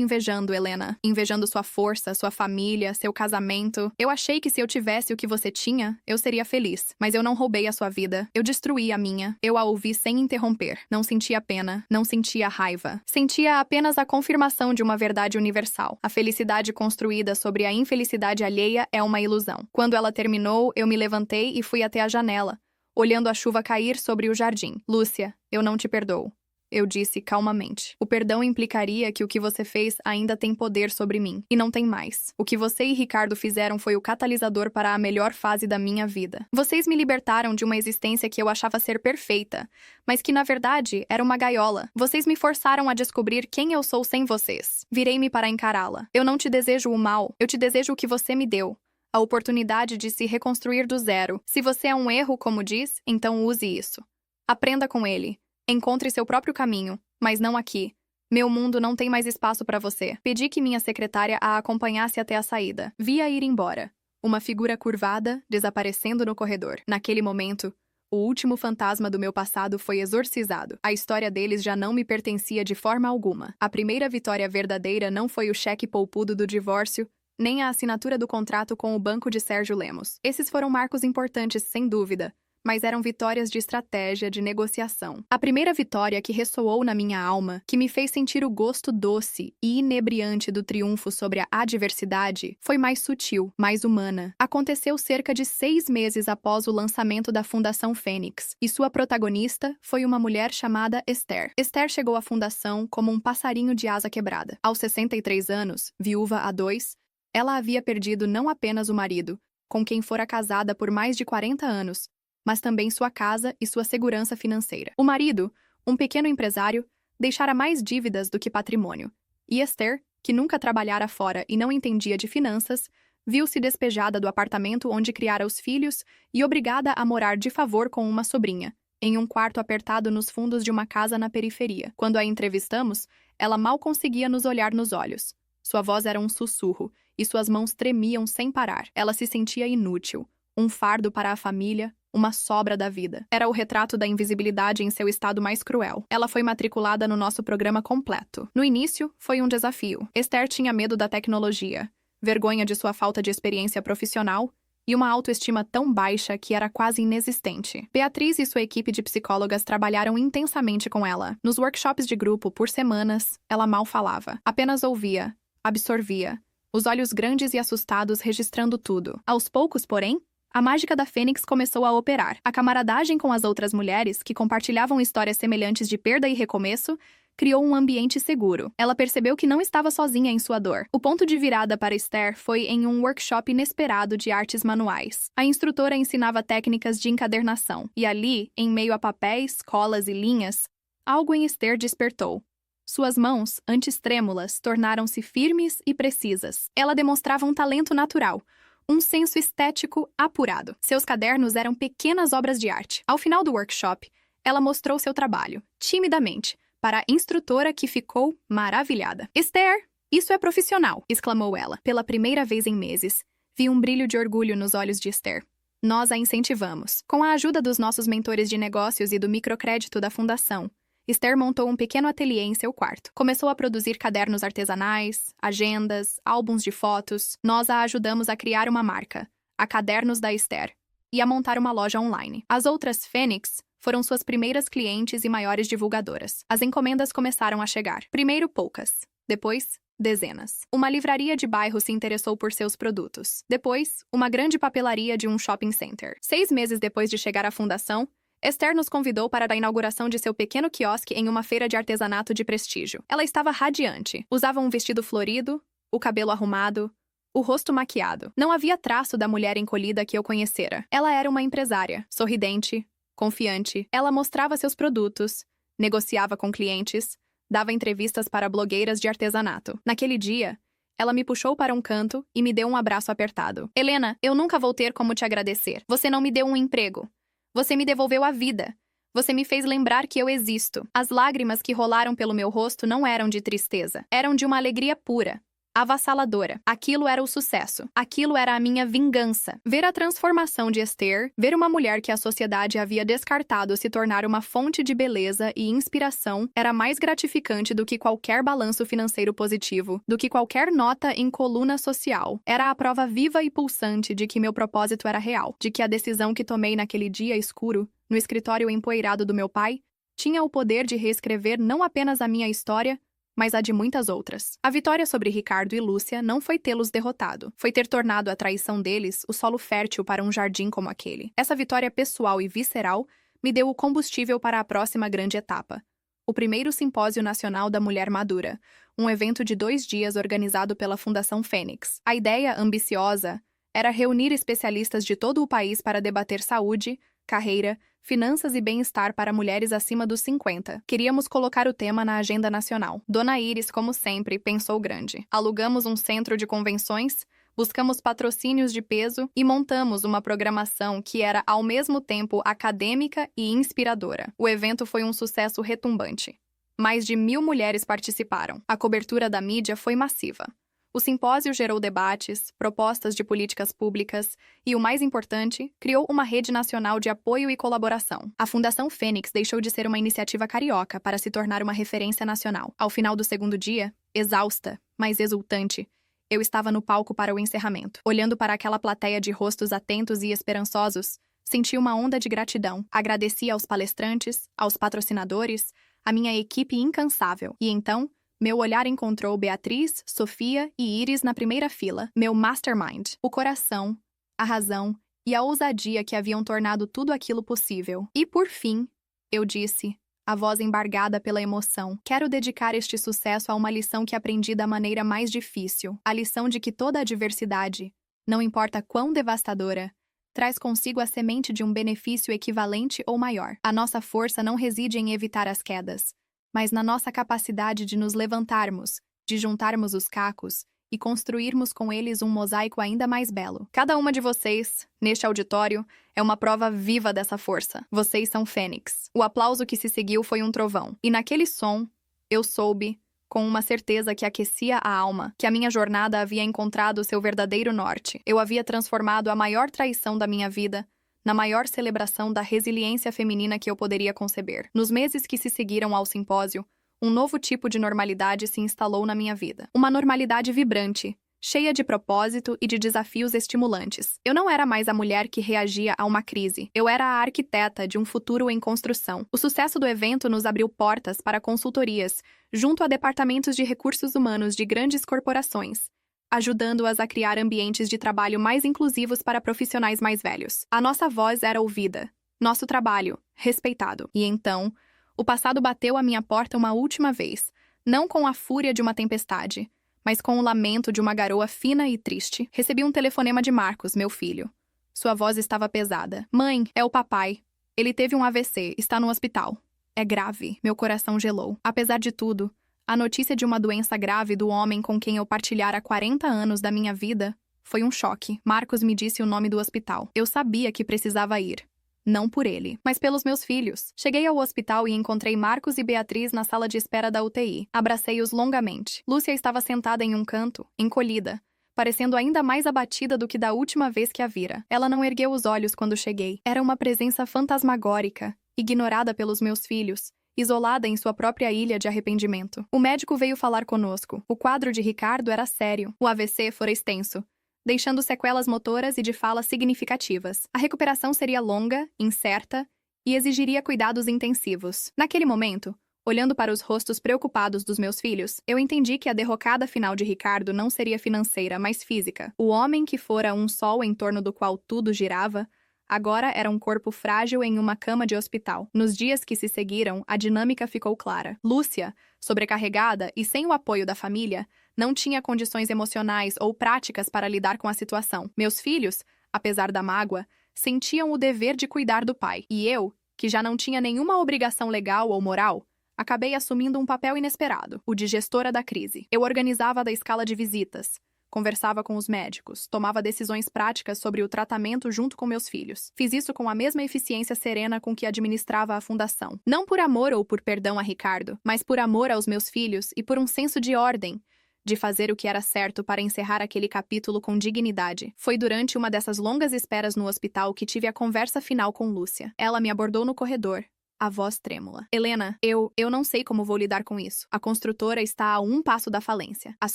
invejando, Helena. Invejando sua força, sua família, seu casamento. Eu achei que se eu tivesse o que você tinha, eu seria feliz. Mas eu não roubei a sua vida. Eu destruí a minha. Eu a ouvi sem interromper. Não sentia pena. Não sentia raiva. Sentia apenas a confirmação de uma verdade universal. A felicidade construída sobre a infelicidade alheia é uma ilusão. Quando ela terminou, eu me levantei e fui até a janela, olhando a chuva cair sobre o jardim. Lúcia, eu não te perdoo. Eu disse calmamente. O perdão implicaria que o que você fez ainda tem poder sobre mim. E não tem mais. O que você e Ricardo fizeram foi o catalisador para a melhor fase da minha vida. Vocês me libertaram de uma existência que eu achava ser perfeita, mas que na verdade era uma gaiola. Vocês me forçaram a descobrir quem eu sou sem vocês. Virei-me para encará-la. Eu não te desejo o mal. Eu te desejo o que você me deu. A oportunidade de se reconstruir do zero. Se você é um erro, como diz, então use isso. Aprenda com ele. Encontre seu próprio caminho, mas não aqui. Meu mundo não tem mais espaço para você. Pedi que minha secretária a acompanhasse até a saída. Vi-a ir embora. Uma figura curvada, desaparecendo no corredor. Naquele momento, o último fantasma do meu passado foi exorcizado. A história deles já não me pertencia de forma alguma. A primeira vitória verdadeira não foi o cheque poupudo do divórcio, nem a assinatura do contrato com o banco de Sérgio Lemos. Esses foram marcos importantes, sem dúvida, mas eram vitórias de estratégia, de negociação. A primeira vitória que ressoou na minha alma, que me fez sentir o gosto doce e inebriante do triunfo sobre a adversidade, foi mais sutil, mais humana. Aconteceu cerca de 6 meses após o lançamento da Fundação Fênix, e sua protagonista foi uma mulher chamada Esther. Esther chegou à fundação como um passarinho de asa quebrada. Aos 63 anos, viúva há 2, ela havia perdido não apenas o marido, com quem fora casada por mais de 40 anos, mas também sua casa e sua segurança financeira. O marido, um pequeno empresário, deixara mais dívidas do que patrimônio. E Esther, que nunca trabalhara fora e não entendia de finanças, viu-se despejada do apartamento onde criara os filhos e obrigada a morar de favor com uma sobrinha, em um quarto apertado nos fundos de uma casa na periferia. Quando a entrevistamos, ela mal conseguia nos olhar nos olhos. Sua voz era um sussurro, e suas mãos tremiam sem parar. Ela se sentia inútil, um fardo para a família, uma sobra da vida. Era o retrato da invisibilidade em seu estado mais cruel. Ela foi matriculada no nosso programa completo. No início, foi um desafio. Esther tinha medo da tecnologia, vergonha de sua falta de experiência profissional e uma autoestima tão baixa que era quase inexistente. Beatriz e sua equipe de psicólogas trabalharam intensamente com ela. Nos workshops de grupo, por semanas, ela mal falava. Apenas ouvia, absorvia, os olhos grandes e assustados registrando tudo. Aos poucos, porém, a mágica da Fênix começou a operar. A camaradagem com as outras mulheres, que compartilhavam histórias semelhantes de perda e recomeço, criou um ambiente seguro. Ela percebeu que não estava sozinha em sua dor. O ponto de virada para Esther foi em um workshop inesperado de artes manuais. A instrutora ensinava técnicas de encadernação, e ali, em meio a papéis, colas e linhas, algo em Esther despertou. Suas mãos, antes trêmulas, tornaram-se firmes e precisas. Ela demonstrava um talento natural, um senso estético apurado. Seus cadernos eram pequenas obras de arte. Ao final do workshop, ela mostrou seu trabalho, timidamente, para a instrutora, que ficou maravilhada. "Esther, isso é profissional!" exclamou ela. Pela primeira vez em meses, vi um brilho de orgulho nos olhos de Esther. Nós a incentivamos. Com a ajuda dos nossos mentores de negócios e do microcrédito da Fundação, Esther montou um pequeno ateliê em seu quarto. Começou a produzir cadernos artesanais, agendas, álbuns de fotos. Nós a ajudamos a criar uma marca, a Cadernos da Esther, e a montar uma loja online. As outras Fênix foram suas primeiras clientes e maiores divulgadoras. As encomendas começaram a chegar. Primeiro poucas, depois dezenas. Uma livraria de bairro se interessou por seus produtos. Depois, uma grande papelaria de um shopping center. 6 meses depois de chegar à fundação, Esther nos convidou para a inauguração de seu pequeno quiosque em uma feira de artesanato de prestígio. Ela estava radiante. Usava um vestido florido, o cabelo arrumado, o rosto maquiado. Não havia traço da mulher encolhida que eu conhecera. Ela era uma empresária, sorridente, confiante. Ela mostrava seus produtos, negociava com clientes, dava entrevistas para blogueiras de artesanato. Naquele dia, ela me puxou para um canto e me deu um abraço apertado. Helena, eu nunca vou ter como te agradecer. Você não me deu um emprego. Você me devolveu a vida. Você me fez lembrar que eu existo. As lágrimas que rolaram pelo meu rosto não eram de tristeza. Eram de uma alegria pura, avassaladora. Aquilo era o sucesso. Aquilo era a minha vingança. Ver a transformação de Esther, ver uma mulher que a sociedade havia descartado se tornar uma fonte de beleza e inspiração, era mais gratificante do que qualquer balanço financeiro positivo, do que qualquer nota em coluna social. Era a prova viva e pulsante de que meu propósito era real, de que a decisão que tomei naquele dia escuro, no escritório empoeirado do meu pai, tinha o poder de reescrever não apenas a minha história, mas a de muitas outras. A vitória sobre Ricardo e Lúcia não foi tê-los derrotado, foi ter tornado a traição deles o solo fértil para um jardim como aquele. Essa vitória pessoal e visceral me deu o combustível para a próxima grande etapa. O primeiro Simpósio Nacional da Mulher Madura, um evento de 2 dias organizado pela Fundação Fênix. A ideia ambiciosa era reunir especialistas de todo o país para debater saúde, carreira, finanças e bem-estar para mulheres acima dos 50. Queríamos colocar o tema na agenda nacional. Dona Iris, como sempre, pensou grande. Alugamos um centro de convenções, buscamos patrocínios de peso e montamos uma programação que era, ao mesmo tempo, acadêmica e inspiradora. O evento foi um sucesso retumbante. Mais de 1.000 mulheres participaram. A cobertura da mídia foi massiva. O simpósio gerou debates, propostas de políticas públicas e, o mais importante, criou uma rede nacional de apoio e colaboração. A Fundação Fênix deixou de ser uma iniciativa carioca para se tornar uma referência nacional. Ao final do segundo dia, exausta, mas exultante, eu estava no palco para o encerramento. Olhando para aquela plateia de rostos atentos e esperançosos, senti uma onda de gratidão. Agradeci aos palestrantes, aos patrocinadores, à minha equipe incansável. E então, meu olhar encontrou Beatriz, Sofia e Iris na primeira fila, meu mastermind, o coração, a razão e a ousadia que haviam tornado tudo aquilo possível. E por fim, eu disse, a voz embargada pela emoção, quero dedicar este sucesso a uma lição que aprendi da maneira mais difícil, a lição de que toda adversidade, não importa quão devastadora, traz consigo a semente de um benefício equivalente ou maior. A nossa força não reside em evitar as quedas, mas na nossa capacidade de nos levantarmos, de juntarmos os cacos e construirmos com eles um mosaico ainda mais belo. Cada uma de vocês, neste auditório, é uma prova viva dessa força. Vocês são Fênix. O aplauso que se seguiu foi um trovão. E naquele som, eu soube, com uma certeza que aquecia a alma, que a minha jornada havia encontrado seu verdadeiro norte. Eu havia transformado a maior traição da minha vida na maior celebração da resiliência feminina que eu poderia conceber. Nos meses que se seguiram ao simpósio, um novo tipo de normalidade se instalou na minha vida. Uma normalidade vibrante, cheia de propósito e de desafios estimulantes. Eu não era mais a mulher que reagia a uma crise. Eu era a arquiteta de um futuro em construção. O sucesso do evento nos abriu portas para consultorias, junto a departamentos de recursos humanos de grandes corporações, ajudando-as a criar ambientes de trabalho mais inclusivos para profissionais mais velhos. A nossa voz era ouvida, nosso trabalho, respeitado. E então, o passado bateu à minha porta uma última vez, não com a fúria de uma tempestade, mas com o lamento de uma garoa fina e triste. Recebi um telefonema de Marcos, meu filho. Sua voz estava pesada. Mãe, é o papai. Ele teve um AVC, está no hospital. É grave. Meu coração gelou. Apesar de tudo, a notícia de uma doença grave do homem com quem eu partilhara 40 anos da minha vida foi um choque. Marcos me disse o nome do hospital. Eu sabia que precisava ir. Não por ele, mas pelos meus filhos. Cheguei ao hospital e encontrei Marcos e Beatriz na sala de espera da UTI. Abracei-os longamente. Lúcia estava sentada em um canto, encolhida, parecendo ainda mais abatida do que da última vez que a vira. Ela não ergueu os olhos quando cheguei. Era uma presença fantasmagórica, ignorada pelos meus filhos, isolada em sua própria ilha de arrependimento. O médico veio falar conosco. O quadro de Ricardo era sério. O AVC fora extenso, deixando sequelas motoras e de fala significativas. A recuperação seria longa, incerta e exigiria cuidados intensivos. Naquele momento, olhando para os rostos preocupados dos meus filhos, eu entendi que a derrocada final de Ricardo não seria financeira, mas física. O homem que fora um sol em torno do qual tudo girava Agora era um corpo frágil em uma cama de hospital. Nos dias que se seguiram, a dinâmica ficou clara. Lúcia, sobrecarregada e sem o apoio da família, não tinha condições emocionais ou práticas para lidar com a situação. Meus filhos, apesar da mágoa, sentiam o dever de cuidar do pai. E eu, que já não tinha nenhuma obrigação legal ou moral, acabei assumindo um papel inesperado, o de gestora da crise. Eu organizava a escala de visitas, conversava com os médicos, tomava decisões práticas sobre o tratamento junto com meus filhos. Fiz isso com a mesma eficiência serena com que administrava a fundação. Não por amor ou por perdão a Ricardo, mas por amor aos meus filhos e por um senso de ordem, de fazer o que era certo para encerrar aquele capítulo com dignidade. Foi durante uma dessas longas esperas no hospital que tive a conversa final com Lúcia. Ela me abordou no corredor, a voz trêmula. Helena, eu não sei como vou lidar com isso. A construtora está a um passo da falência. As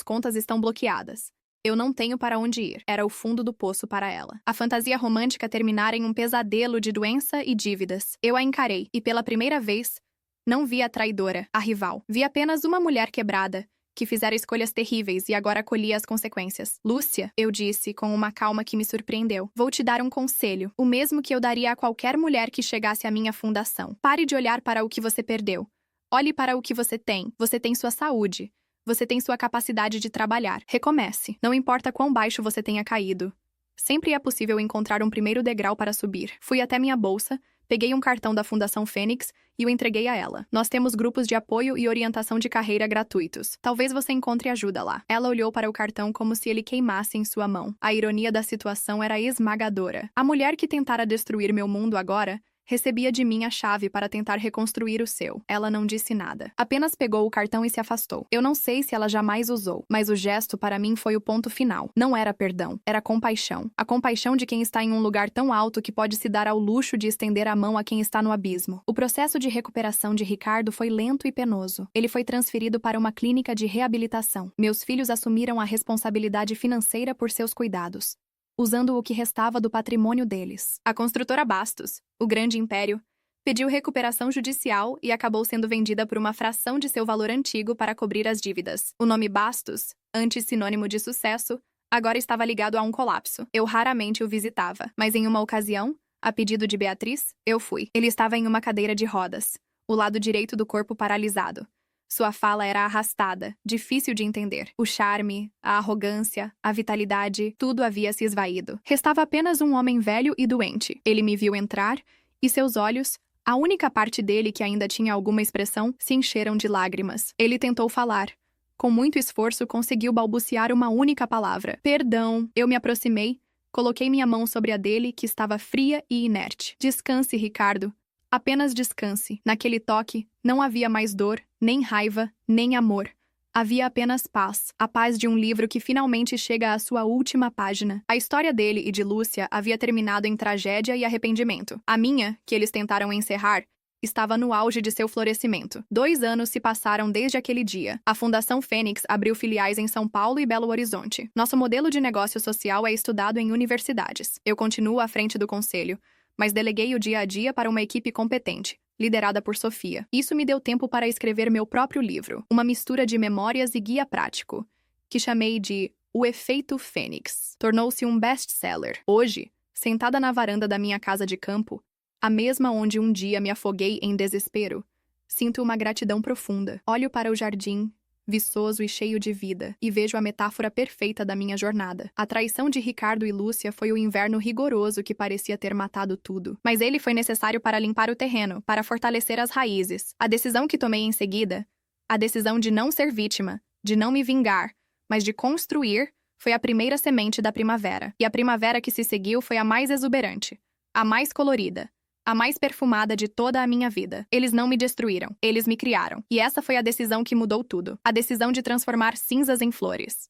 contas estão bloqueadas. Eu não tenho para onde ir. Era o fundo do poço para ela. A fantasia romântica terminara em um pesadelo de doença e dívidas. Eu a encarei, e pela primeira vez, não vi a traidora, a rival. Vi apenas uma mulher quebrada, que fizera escolhas terríveis e agora colhia as consequências. Lúcia, eu disse, com uma calma que me surpreendeu, vou te dar um conselho, o mesmo que eu daria a qualquer mulher que chegasse à minha fundação. Pare de olhar para o que você perdeu. Olhe para o que você tem. Você tem sua saúde. Você tem sua capacidade de trabalhar. Recomece. Não importa quão baixo você tenha caído. Sempre é possível encontrar um primeiro degrau para subir. Fui até minha bolsa, peguei um cartão da Fundação Fênix e o entreguei a ela. Nós temos grupos de apoio e orientação de carreira gratuitos. Talvez você encontre ajuda lá. Ela olhou para o cartão como se ele queimasse em sua mão. A ironia da situação era esmagadora. A mulher que tentara destruir meu mundo agora recebia de mim a chave para tentar reconstruir o seu. Ela não disse nada. Apenas pegou o cartão e se afastou. Eu não sei se ela jamais usou, mas o gesto para mim foi o ponto final. Não era perdão, era compaixão. A compaixão de quem está em um lugar tão alto que pode se dar ao luxo de estender a mão a quem está no abismo. O processo de recuperação de Ricardo foi lento e penoso. Ele foi transferido para uma clínica de reabilitação. Meus filhos assumiram a responsabilidade financeira por seus cuidados, usando o que restava do patrimônio deles. A construtora Bastos, o grande império, pediu recuperação judicial e acabou sendo vendida por uma fração de seu valor antigo para cobrir as dívidas. O nome Bastos, antes sinônimo de sucesso, agora estava ligado a um colapso. Eu raramente o visitava, mas em uma ocasião, a pedido de Beatriz, eu fui. Ele estava em uma cadeira de rodas, o lado direito do corpo paralisado. Sua fala era arrastada, difícil de entender. O charme, a arrogância, a vitalidade, tudo havia se esvaído. Restava apenas um homem velho e doente. Ele me viu entrar, e seus olhos, a única parte dele que ainda tinha alguma expressão, se encheram de lágrimas. Ele tentou falar. Com muito esforço, conseguiu balbuciar uma única palavra. Perdão. Eu me aproximei, coloquei minha mão sobre a dele, que estava fria e inerte. Descanse, Ricardo. Apenas descanse. Naquele toque, não havia mais dor, nem raiva, nem amor. Havia apenas paz. A paz de um livro que finalmente chega à sua última página. A história dele e de Lúcia havia terminado em tragédia e arrependimento. A minha, que eles tentaram encerrar, estava no auge de seu florescimento. 2 anos se passaram desde aquele dia. A Fundação Fênix abriu filiais em São Paulo e Belo Horizonte. Nosso modelo de negócio social é estudado em universidades. Eu continuo à frente do conselho, mas deleguei o dia a dia para uma equipe competente, liderada por Sofia. Isso me deu tempo para escrever meu próprio livro, uma mistura de memórias e guia prático, que chamei de O Efeito Fênix. Tornou-se um best-seller. Hoje, sentada na varanda da minha casa de campo, a mesma onde um dia me afoguei em desespero, sinto uma gratidão profunda. Olho para o jardim, viçoso e cheio de vida, e vejo a metáfora perfeita da minha jornada. A traição de Ricardo e Lúcia foi o inverno rigoroso que parecia ter matado tudo. Mas ele foi necessário para limpar o terreno, para fortalecer as raízes. A decisão que tomei em seguida, a decisão de não ser vítima, de não me vingar, mas de construir, foi a primeira semente da primavera. E a primavera que se seguiu foi a mais exuberante, a mais colorida, a mais perfumada de toda a minha vida. Eles não me destruíram, eles me criaram. E essa foi a decisão que mudou tudo. A decisão de transformar cinzas em flores.